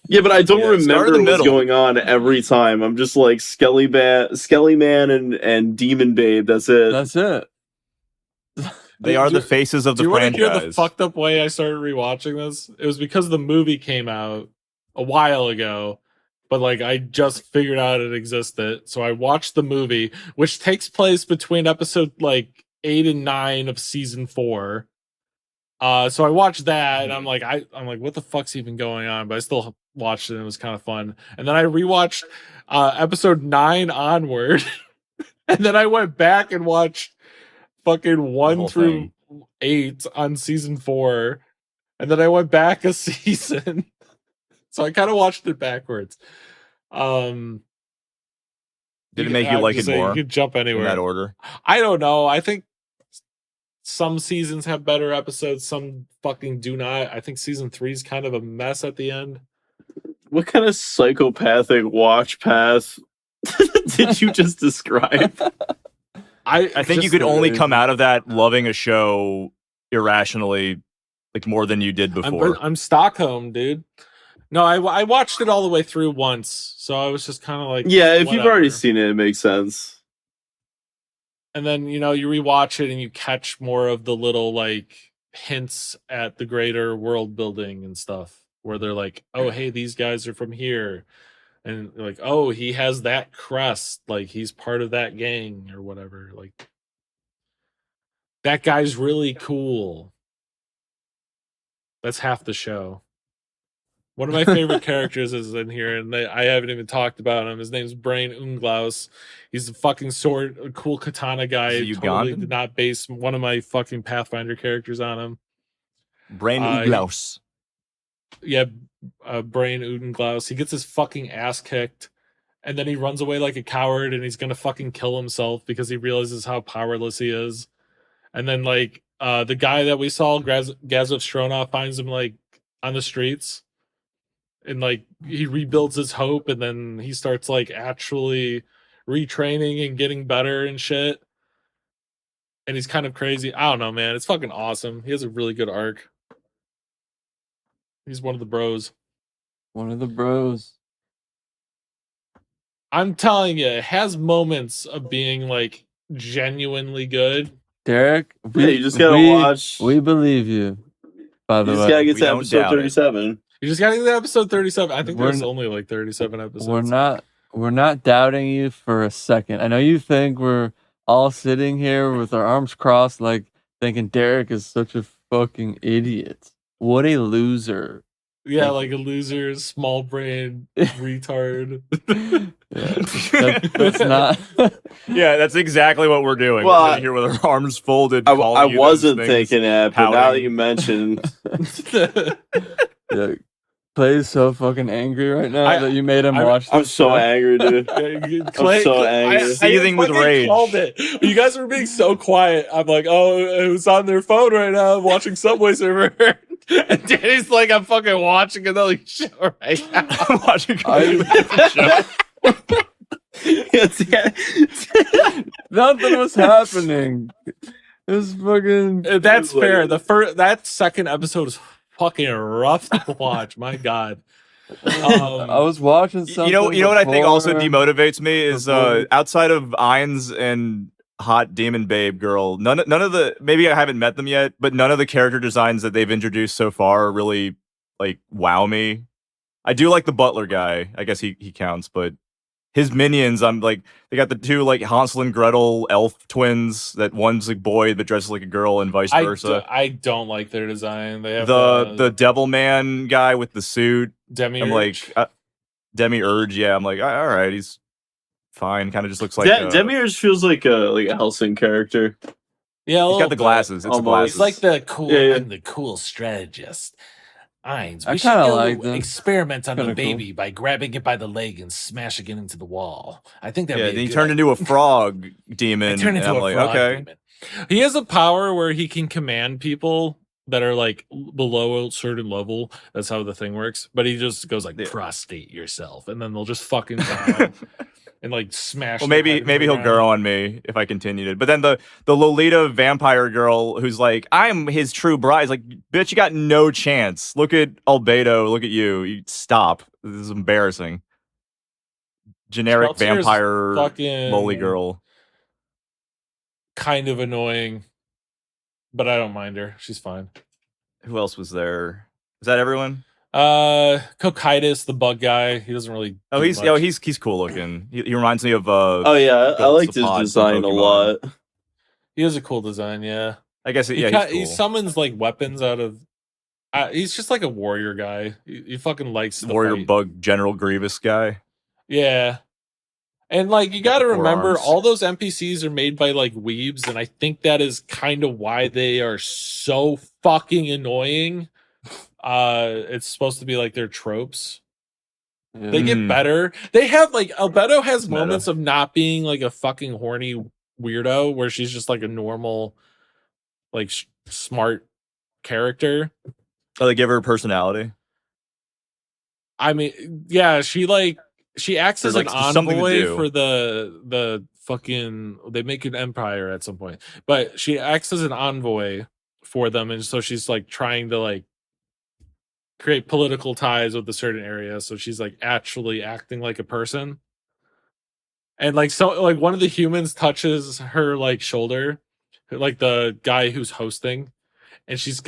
Yeah, but I don't start in remember the what's middle. going on every time. I'm just like Skelly Man and Demon Babe. That's it. That's it. They are the faces of the Do you want to hear the franchise. fucked up way I started rewatching this? It was because the movie came out a while ago, but like I just figured out it existed. So I watched the movie, which takes place between episode like 8 and 9 of season 4. So I watched that and I'm like, what the fuck's even going on? But I still watched it and it was kind of fun. And then I rewatched episode 9 onward. And then I went back and watched fucking 1 whole through thing. 8 on season 4. And then I went back a season. So I kind of watched it backwards. Did it make you like it more You could jump in anywhere. that order? I don't know. I think some seasons have better episodes, some fucking do not. I think season 3 is kind of a mess at the end. What kind of psychopathic watch path did you just describe? I think you could only come out of that loving a show irrationally, like more than you did before. I'm Stockholm, dude. No, I watched it all the way through once, so I was just kind of like, Yeah, if you've already whatever. seen it, it makes sense. And then, you know, you rewatch it and you catch more of the little like hints at the greater world building and stuff where they're like, oh, hey, these guys are from here. And like, oh, he has that crest. Like he's part of that gang or whatever. Like that guy's really cool. That's half the show. One of my favorite characters is in here, and I haven't even talked about him. His name's Brain Unglaus. He's a fucking a cool katana guy. Is he Totally Ugandan? did not base one of my fucking Pathfinder characters on him. Brain Uglaus. Yeah, Brain Unglaus. He gets his fucking ass kicked, and then he runs away like a coward, and he's gonna fucking kill himself because he realizes how powerless he is. And then like the guy that we saw, Gazov Stronov, finds him like on the streets. And like he rebuilds his hope, and then he starts like actually retraining and getting better and shit. And he's kind of crazy. I don't know, man. It's fucking awesome. He has a really good arc. He's one of the bros. One of the bros. I'm telling you, it has moments of being like genuinely good. Derek, Yeah, you just gotta watch. We believe you. By You the just way, gotta get we to don't episode doubt it. 37. You just gotta get to episode 37. I think We're there's n- only like 37 episodes. we're not doubting you for a second. I know you think we're all sitting here with our arms crossed, like thinking Derek is such a fucking idiot. What a loser. Yeah, like a loser, small brain, retard. That's not. Yeah, that's exactly what we're doing. Well, We're sitting here with our arms folded. I calling you those wasn't things. thinking that, but now that pouting. you mentioned, Yeah. Clay's so fucking angry right now that you made him watch this. I'm so stuff. angry, dude. Clay, I'm so angry. Seething with fucking rage. Called it. You guys were being so quiet. I'm like, oh, who's on their phone right now watching Subway Surfer? And Danny's like, I'm fucking watching another show right now. I'm watching a completely different show. Nothing was happening. It was fucking. That's fair. That second episode is fucking rough to watch. My God. I was watching something. You know what I think also demotivates me is before- outside of Ainz and Hot Demon Babe Girl, none of the, maybe I haven't met them yet, but none of the character designs that they've introduced so far really like wow me. I do like the butler guy. I guess he counts, but his minions, I'm like, they got the two like Hansel and Gretel elf twins that one's a boy but dresses like a girl and vice versa. I don't like their design. They have the Devil Man guy with the suit. Demi. I'm like Demi-Urge. Yeah, I'm like, all right, he's fine. Kind of just looks like Demiurge feels like a Helsing character. Yeah, he's got the glasses. It's the glasses. He's like the cool. Yeah. I'm the cool strategist. Ainz, I we should kinda go like them. experiment on the Kinda cool. baby by grabbing it by the leg and smashing it into the wall. I think that. yeah. Then he turned into a frog demon. Turned into and a I'm like, frog okay. demon. He has a power where he can command people that are like below a certain level. That's how the thing works. But he just goes like, prostrate yourself, and then they'll just fucking die and like smash. Well, their head maybe into the he'll ground. grow on me if I continued it. But then the Lolita vampire girl who's like, I'm his true bride. Is like, bitch, you got no chance. Look at Albedo. Look at you. You stop. This is embarrassing. Generic Sheltier's vampire fucking loli girl. kind of annoying, but I don't mind her. She's fine. Who else was there? Is that everyone? Cocytus, the bug guy. He doesn't really. Oh, do he's much. cool looking. He reminds me of Oh yeah, I liked his Sapod from design a Pokemon. lot. He has a cool design. Yeah, I guess he yeah, he's cool. he summons like weapons out of. He's just like a warrior guy. He fucking likes to Warrior fight. Bug General Grievous guy. Yeah. And like you got to the four remember arms. all those NPCs are made by like weebs, and I think that is kind of why they are so fucking annoying. It's supposed to be like their tropes. Yeah. They get better. They have like Albedo has Meta. moments of not being like a fucking horny weirdo where she's just like a normal like smart character. Oh, they give her a personality. I mean, yeah, she acts as There's, an like, something to envoy do. for the fucking. They make an empire at some point, but she acts as an envoy for them, and so she's like trying to like create political ties with a certain area. So she's like actually acting like a person, and like so like one of the humans touches her like shoulder, like the guy who's hosting, and she's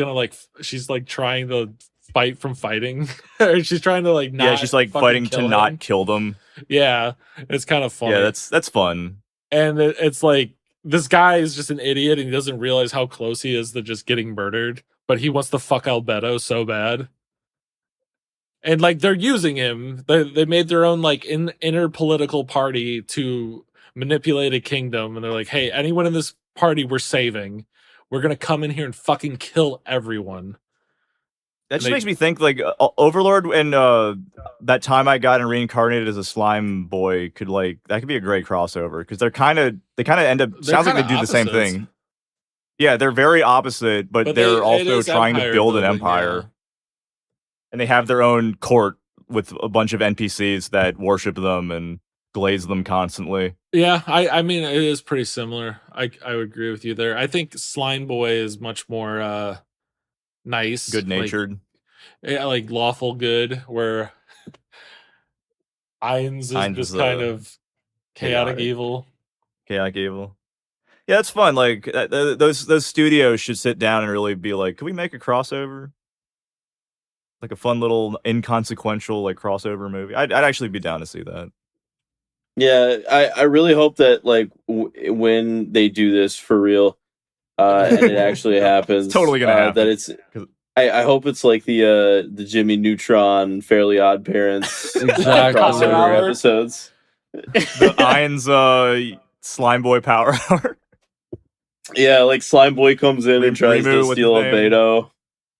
like trying to fight from fighting or she's trying to like not Yeah, she's like fucking fighting to kill not him. kill them. Yeah, it's kind of funny. Yeah, that's fun. And it's like this guy is just an idiot and he doesn't realize how close he is to just getting murdered, but he wants to fuck Albedo so bad. And like they're using him. They made their own like inner political party to manipulate a kingdom, and they're like, hey, anyone in this party we're saving, we're gonna come in here and fucking kill everyone. That just they- makes me think like Overlord and that time I got and reincarnated as a slime boy could like that could be a great crossover because they kind of end up They're sounds like they kinda do the same opposites. thing. Yeah, they're very opposite, but But they're it also is trying to empire build an building, empire. yeah. And they have their own court with a bunch of NPCs that worship them and glaze them constantly. Yeah, I mean it is pretty similar. I would agree with you there. I think Slime Boy is much more nice, Good natured. like lawful good, where Ainz is just kind of chaotic evil. Chaotic evil. Yeah, it's fun. Like those studios should sit down and really be like, can we make a crossover? Like a fun little inconsequential like crossover movie. I'd actually be down to see that. Yeah, I really hope that like when they do this for real, and it actually happens, It's totally gonna happen. That it's. I hope it's like the Jimmy Neutron, Fairly Odd Parents Exactly. crossover episodes. The Ainz slime boy power hour. Yeah, like Slime Boy comes in and tries Rimu to with steal the a name. Beto.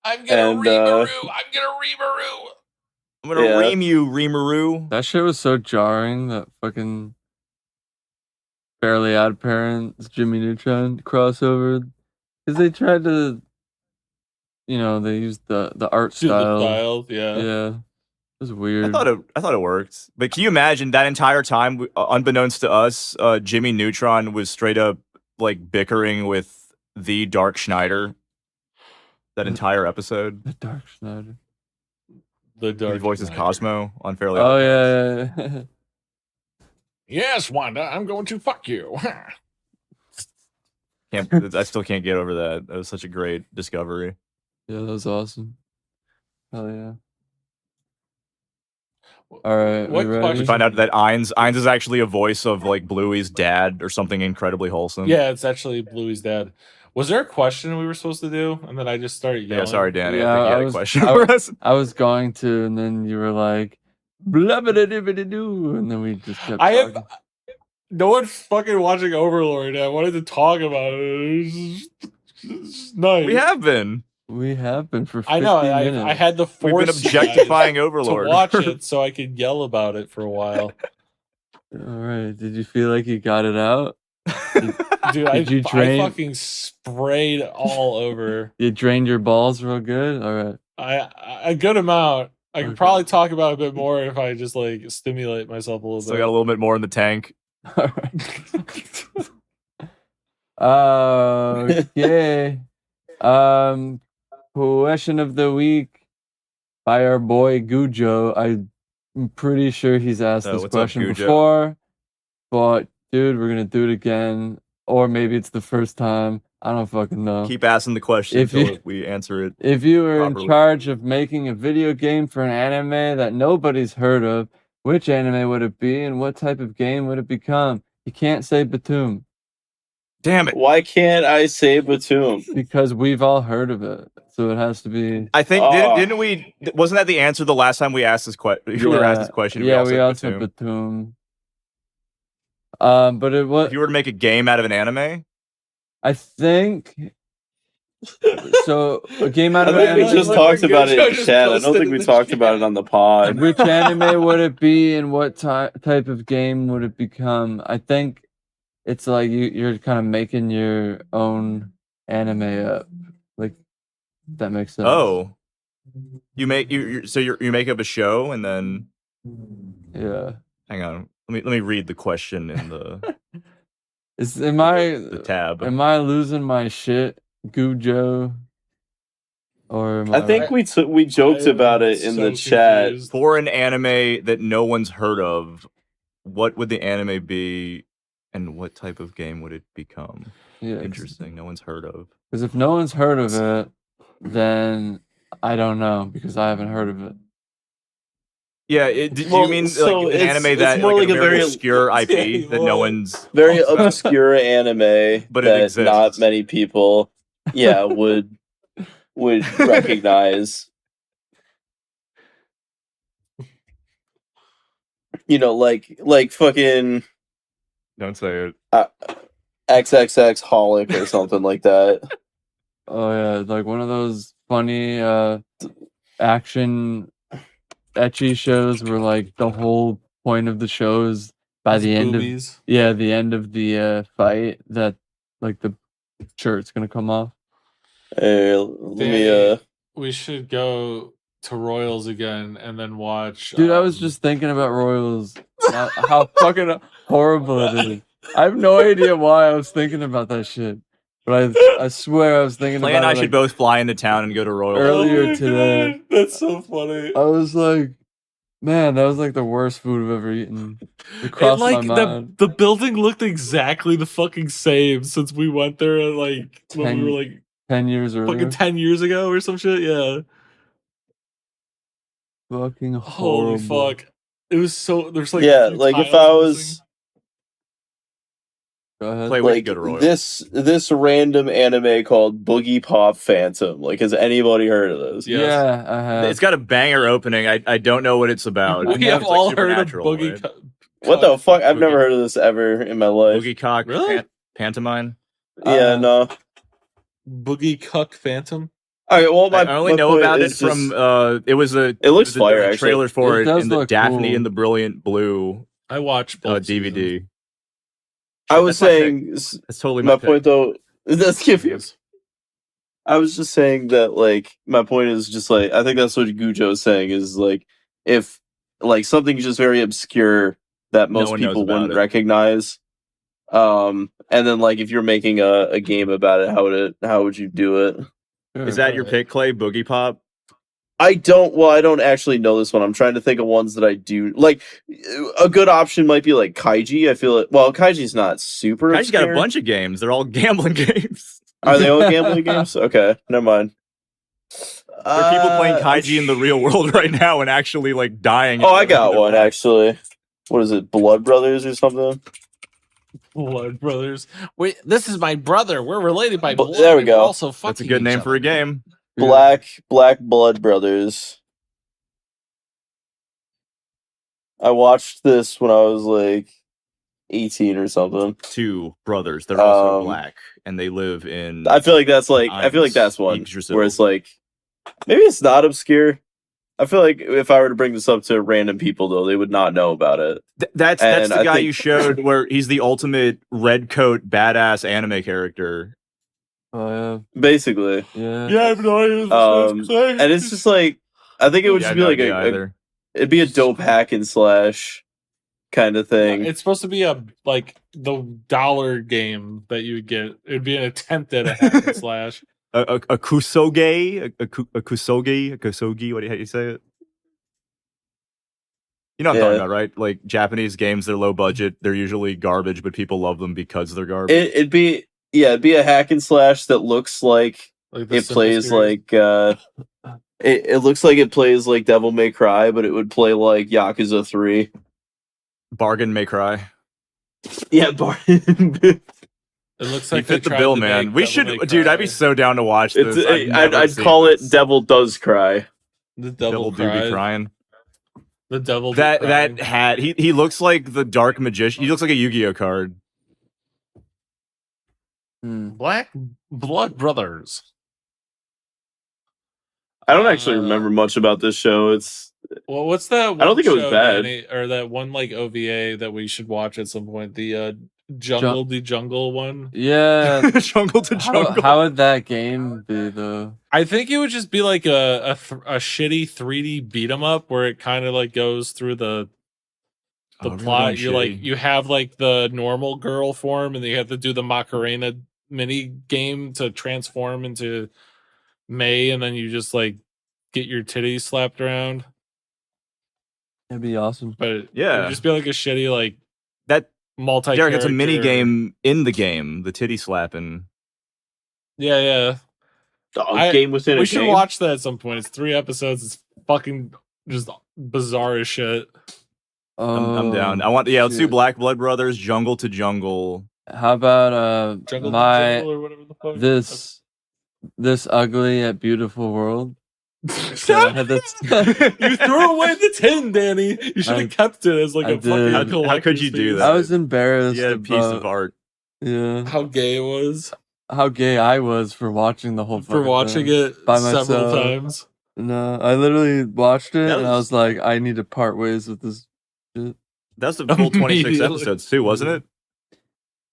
I'm gonna And, Reemaroo. I'm gonna Reemaroo. I'm gonna Yeah. ream you, Reemaru. That shit was so jarring. That fucking Fairly Odd Parents Jimmy Neutron crossover, because they tried to, they used the art Do the style. styles, yeah. Yeah, it was weird. I thought it worked, but can you imagine that entire time, unbeknownst to us, Jimmy Neutron was straight up like bickering with the Dark Schneider. That entire episode. The Dark Schneider. The Dark He voices Schneider. Cosmo on Fairly Oh Odd yeah. Yes, Wanda, I'm going to fuck you. I still can't get over that. That was such a great discovery. Yeah, that was awesome. Hell yeah. All right, What we ready? question- We find out that Ainz is actually a voice of like Bluey's dad or something incredibly wholesome. Yeah, it's actually Bluey's dad. Was there a question we were supposed to do, and then I just started yelling? Yeah, sorry, Danny. Yeah, I think you I had a was- question for us. I was going to, and then you were like, blah blah blah blah blah, and then we just kept I talking. have no one fucking watching Overlord. I wanted to talk about it. It's nice. We have been. We have been for 50 I know. minutes. I had the We've been force you guys objectifying to Overlord. watch it so I could yell about it for a while. All right. Did you feel like you got it out? Dude, Did you I drain- fucking sprayed all over. You drained your balls real good? All right. A good amount. I could Okay. probably talk about it a bit more if I just like stimulate myself a little Still bit. got a little bit more in the tank. All right. Okay. Question of the week by our boy Gujo. I'm pretty sure he's asked Oh, this what's up, question Gujo? before, but dude, we're gonna do it again, or maybe it's the first time. I don't fucking know. Keep asking the question If until you- we answer it. If you were in properly. charge of making a video game for an anime that nobody's heard of, which anime would it be, and what type of game would it become? You can't say Batum Damn it. Why can't I say Batum? because we've all heard of it, so it has to be. I think Oh. didn't we? Wasn't that the answer the last time we asked this question? We were asked this question. Yeah, we all said Batum. But it was. If you were to make a game out of an anime, I think. So a game out I of think we anime. just talked about it in Just chat. I don't posted think in we the talked chat. about it on the pod. Which anime would it be, and what type of game would it become? I think it's like you're kind of making your own anime up. Like that makes sense. oh, you make you make up a show and then Yeah. hang on. Let me read the question in the Am I tab. losing my shit, Gujo? Or am I think we joked about it in the chat. For an anime that no one's heard of, what would the anime be, and what type of game would it become? yeah, Interesting. No one's heard of. because if no one's heard of it, then I don't know because I haven't heard of it. Yeah, do Well, you mean so like an it's- anime it's that more like, like a a very very- obscure IP Yeah, that no well, one's Very obscure anime But it that exists. not many people, would recognize. You know, like fucking don't say it. XXX Holic or something like that. Oh yeah, like one of those funny action ecchi shows where like the whole point of the show is by the end of the end of the fight that like the shirt's gonna come off. Let me We should go to Royals again and then watch. Dude, I was just thinking about Royals. How fucking horrible it is. I have no idea why I was thinking about that shit, but I swear I was thinking Clay about and I it, should like, both fly into town and go to Royal. earlier Oh my today. God, that's so funny. I was like, man, that was like the worst food I've ever eaten. It crossed my mind. the building looked exactly the fucking same since we went there like when we were like 10 years earlier. fucking 10 years ago or some shit. Yeah. Fucking Holy horrible. fuck. It was so there's like yeah, a few like if tiles I was missing. Go ahead. Clay, we should like go to Royal. this random anime called Boogie Pop Phantom. Like, has anybody heard of this? Yes. Yeah, I have. It's got a banger opening. I don't know what it's about. We have It's like all heard of supernatural, Boogie right? What the fuck? I've Boogie- never heard of this ever in my life. Boogie cock Really? pantomime. Yeah, no. Boogie Cuck Phantom. All right. Well, I only my know point about it is just- from it was a It looks there was fire, a actually. trailer for It it, does in the look Daphne cool. and the Brilliant Blue I watched both DVD. seasons. I was That's my pick. saying That's totally my my pick. point though. That's give you. Yes. I was just saying that, like, my point is just like I think that's what Gujo is saying is like if like something's just very obscure that No most one knows people about wouldn't it. recognize. And then like if you're making a game about it, how would you do it? Sure. Is that your Alright. pick, Clay? Boogie Pop? I don't actually know this one. I'm trying to think of ones that I do like. A good option might be like Kaiji. I feel it. Well, Kaiji's not super. I just got a obscure. bunch of games. They're all gambling games. Are they all gambling games? Okay, never mind. There are people playing Kaiji in the real world right now and actually like dying. Oh, I and got breaking their one back. actually. What is it? Blood Brothers or something? Blood brothers. Wait, this is my brother. We're related by blood. There we and go. We're also fucking That's a good name each for a other. game. Black Blood Brothers. I watched this when I was like 18 or something. Two brothers. They're also Um, black, and they live in. I feel like that's one Yggdrasil. where it's like maybe it's not obscure. I feel like if I were to bring this up to random people though, they would not know about it. That's and the I guy think- you showed where he's the ultimate red coat badass anime character. Oh Basically. yeah. Yeah, I have no idea. And it's just like I think it would Yeah, just be no like idea a either. it'd be a dope hack and slash kind of thing. It's supposed to be a like the dollar game that you would get. It'd be an attempt at a hack and slash. A kusoge, a kusogi. How do you say it? You know what I'm talking Yeah. about, right? Like Japanese games, they're low budget. They're usually garbage, but people love them because they're garbage. It'd be a hack and slash that looks like Like the it plays simple series. like it looks like it plays like Devil May Cry, but it would play like Yakuza 3. Bargain may cry. Yeah, It looks You like they fit the tried bill, to man. make We Devil should, May dude. I'd be Cry. so down to watch this. I'd call it Devil Does Cry. The Devil devil do be cried. crying. The devil. That be crying. hat. He looks like the dark magician. He looks like a Yu-Gi-Oh card. Black Blood Brothers. I don't actually remember much about this show. It's Well, what's that? I don't think it was show, bad. Danny, or that one like OVA that we should watch at some point. The Jungle the Jungle one. Yeah. Jungle to jungle. How would that game be though? I think it would just be like a shitty 3D beat 'em up where it kind of like goes through the Oh, really plot. going You're like shitty. you have like the normal girl form, and then you have to do the Macarena mini game to transform into May, and then you just like get your titties slapped around. That'd be awesome. But it Yeah. would just be like a shitty like That multi. Derek, it's a mini game in the game. The titty slapping. Yeah. a game within We a should game. watch that at some point. It's 3 episodes. It's fucking just bizarre as shit. I'm down. I want. Yeah, let's do shoot. Black Blood Brothers. Jungle to jungle. How about Jungle my Jungle or whatever the fuck. this ugly yet beautiful world? Stop Had this- You threw away the tin, Danny. You should I- have kept it as like I a fucking did. How could you collector's do piece. that? I was embarrassed. Yeah, a piece of about- art. Yeah, How gay it was how gay I was for watching the whole. for fucking watching thing. it by several myself. times. No, I literally watched it That and I was- was like, I need to part ways with this. Shit. That's the full 26 Immediately. episodes too, wasn't it?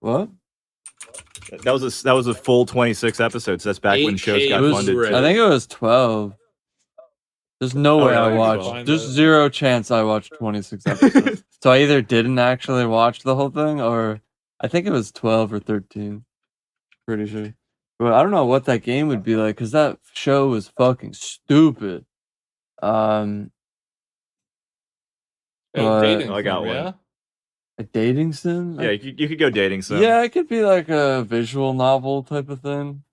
What? That was a full 26 episodes. That's back when 8K shows got It was- funded. Blu-ray. I think it was 12. There's no Oh, way no, I you watched. find There's that. zero chance I watched 26 episodes. So I either didn't actually watch the whole thing, or I think it was 12 or 13. Pretty sure. But I don't know what that game would be like because that show was fucking stupid. A But- dating I got sim, one. yeah? A dating sim? Yeah, you could go dating sim. Yeah, it could be like a visual novel type of thing.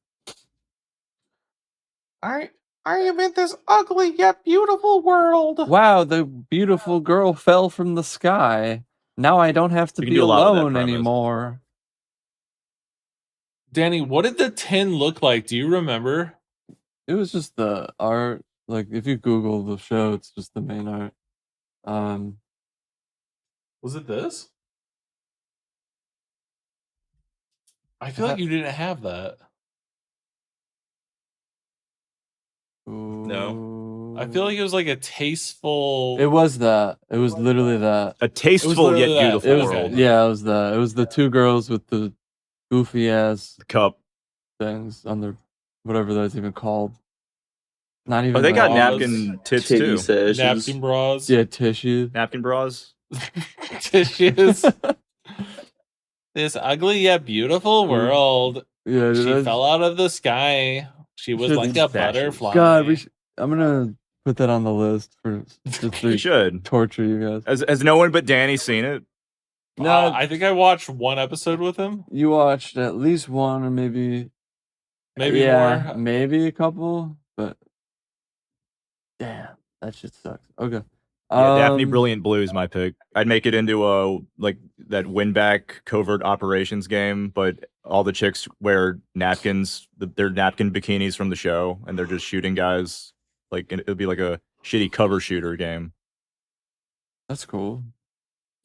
I am in this ugly yet beautiful world. Wow, the beautiful girl fell from the sky. Now I don't have to You can be do a lot with that alone premise. anymore. Danny, what did the tin look like? Do you remember? It was just the art. Like if you Google the show, it's just the main art. Was it this? I feel like you didn't have that. No. I feel like it was like a tasteful. It was that. It was literally that. A tasteful literally yet that. beautiful It was world. yeah. It was that. It was the two girls with the goofy ass The cup. things on their whatever that's even called. Not even. Oh, they got like- napkin tits Titty too. sashes. napkin bras. Yeah, tissue. Napkin bras. Tissues. This ugly yet beautiful world. Yeah, She that's- fell out of the sky. She was Should- like a Fashion. butterfly. God, I'm gonna put that on the list for just You to should. torture you guys. Has no one but Danny seen it? No, I think I watched one episode with him. you watched at least one or maybe Maybe more. maybe a couple, but damn, that shit sucks. Okay. Yeah, Daphne Brilliant Blue is my pick. I'd make it into a like that win back covert operations game, but all the chicks wear napkins, their napkin bikinis from the show, and they're just shooting guys. Like it'd be like a shitty cover shooter game. That's cool.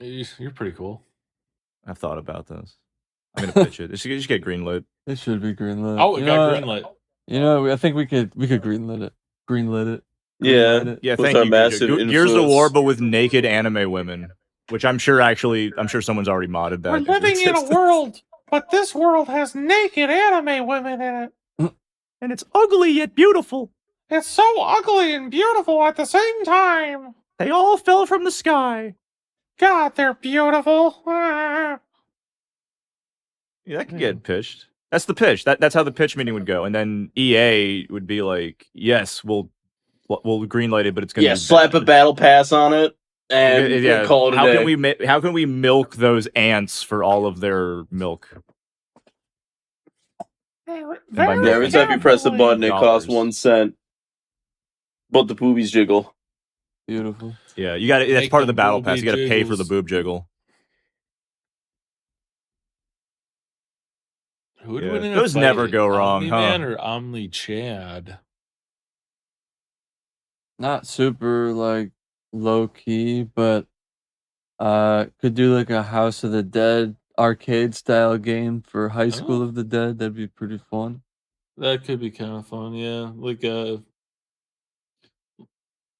You're pretty cool. I've thought about this. I'm gonna pitch it. It should get greenlit. It should be greenlit. Oh, it You got know what? greenlit. You know, I think we could greenlit it. Greenlit it. Yeah. Greenlit it. Yeah, With thank our you. massive Gears of influence. War, but with naked anime women, which I'm sure someone's already modded that. We're living in a world, but this world has naked anime women in it. and it's ugly yet beautiful. It's so ugly and beautiful at the same time. They all fell from the sky. God, they're beautiful. Ah. Yeah, that could get pitched. That's the pitch. That's how the pitch meeting would go, and then EA would be like, "Yes, we'll greenlight it, but it's gonna Yeah, be slap a bad." battle pass on it and Yeah, call it a how day. can we milk those ants for all of their milk? Yeah, every time you press the button, it costs $1. 1 cent. But the boobies jiggle. Beautiful. Yeah, you got to. That's Make part of the them battle pass. booby You got to pay for the jiggles. boob jiggle. Who would Yeah. win in a Those fight? never go wrong, huh? Omni-Man or Omni Chad? Not super like low key, but could do like a House of the Dead arcade style game for High School Oh. of the Dead. That'd be pretty fun. That could be kind of fun, yeah. Like a.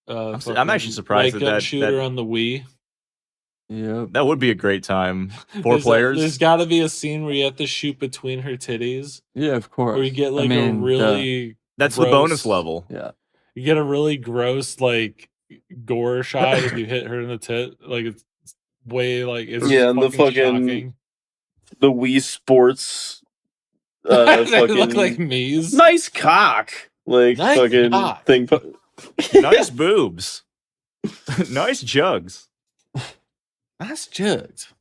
I'm actually surprised light that gun that- shooter that- on the Wii. Yep. That would be a great time. 4 players. There's got to be a scene where you have to shoot between her titties, Yeah, of course. or you get like a really. That's the gross- bonus level. Yeah. You get a really gross like gore shot if you hit her in the tit. Like it's way like it's Yeah, and the fucking fucking- shocking. The Wii Sports They fucking look like me's. nice cock. Like Nice fucking cock. thing. Nice boobs. Nice jugs. That's jugs.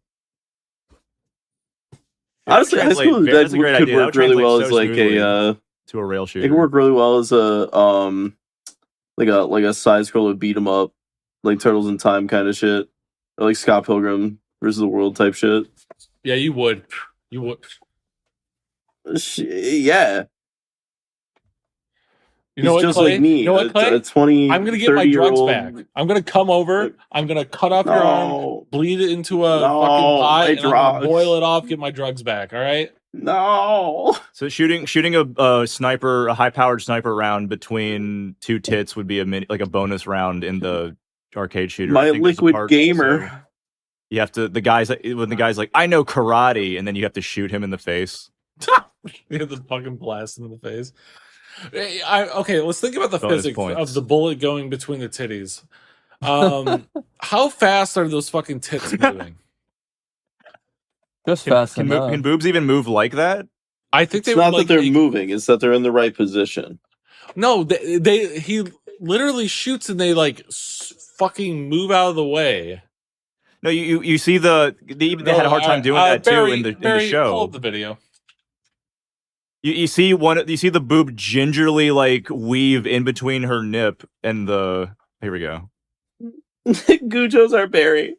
Honestly, High Translate- School of the that's Dead a great could idea. That work would really translate well so as like smoothly a to a rail it shooter. can work really well as a like a side scroller beat 'em up, like Turtles in Time kind of shit. Or like Scott Pilgrim versus the World type shit. Yeah, you would. You would. Yeah. You know He's what, just Clay? like me. You know what, Clay? A 20, I'm gonna get my drugs 30-year-old back. I'm gonna come over. I'm gonna cut off your arm, No. bleed it into a No, fucking pot, my and I'm gonna drugs. boil it off. Get my drugs back. All right. No. So shooting a sniper, a high powered sniper round between two tits would be like a bonus round in the arcade shooter. My I think there's a liquid part gamer. also- You have to when the guy's like, I know karate, and then you have to shoot him in the face. You have the fucking blast in the face. Okay, let's think about the Bonus physics points. of the bullet going between the titties. How fast are those fucking tits moving? Just fast Can enough. boobs even move like that? I think It's they not would, like, that they're make- moving, it's that they're in the right position. No, he literally shoots and they like fucking move out of the way. No, you see they had a hard time doing that too in the Barry, pull show. up the video. You see the boob gingerly like weave in between her nip and the. Here we go. Gujo's our Barry.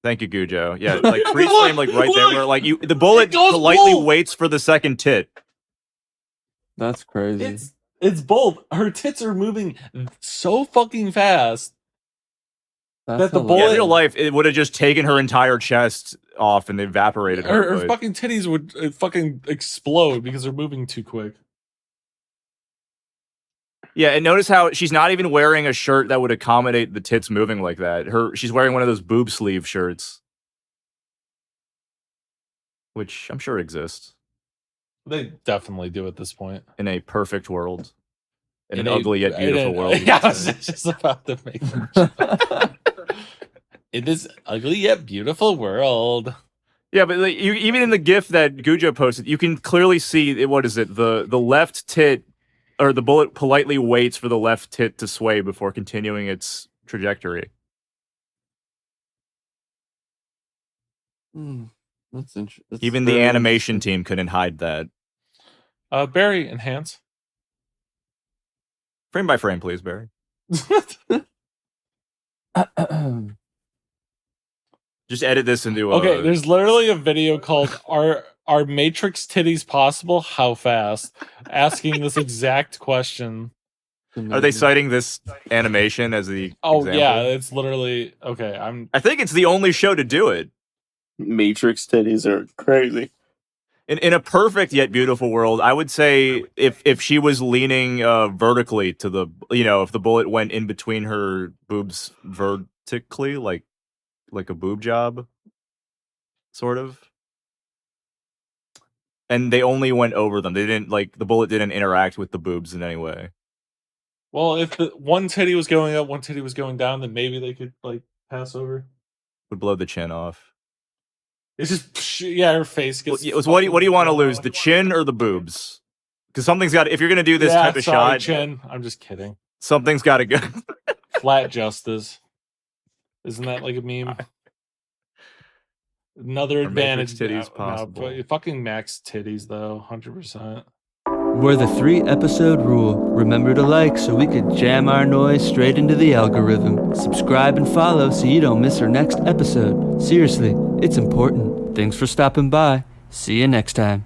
Thank you, Gujo. Yeah, like freeze Look, frame, like right there, look. where like the bullet It goes politely both. waits for the second tit. That's crazy. It's both. Her tits are moving so fucking fast. That's that the a lot. Yeah, bullet- in real life, it would have just taken her entire chest off and evaporated her. Her but- fucking titties would fucking explode because they're moving too quick. Yeah, and notice how she's not even wearing a shirt that would accommodate the tits moving like that. She's wearing one of those boob sleeve shirts, which I'm sure exists They definitely do at this point. in a perfect world, in an ugly yet beautiful world. Yeah, I was just about to make in this ugly yet beautiful world. Yeah, but like, even in the GIF that Gujo posted, you can clearly see what is it? The left tit, or the bullet politely waits for the left tit to sway before continuing its trajectory. That's interesting. Even the animation team couldn't hide that. Barry, enhance. Frame by frame, please, Barry. Just edit this into Okay, there's literally a video called Are Matrix Titties Possible? How Fast? Asking this exact question. Are they citing this animation as the example? Yeah, it's literally okay. I think it's the only show to do it. Matrix titties are crazy. In a perfect yet beautiful world, I would say if she was leaning vertically to the, if the bullet went in between her boobs vertically, like a boob job, sort of. And they only went over them. They didn't, the bullet didn't interact with the boobs in any way. Well, if the one titty was going up, one titty was going down, then maybe they could pass over. Would blow the chin off. It's just her face gets. What do you want to lose, the chin or the boobs? Because something's got. If you're gonna do this type of shot, chin. I'm just kidding. Something's got to go. Flat justice. Isn't that like a meme? Another advantage. Titties possible. But fucking max titties though, 100%. We're the 3-episode rule. Remember to like so we could jam our noise straight into the algorithm. Subscribe and follow so you don't miss our next episode. Seriously, it's important. Thanks for stopping by. See you next time.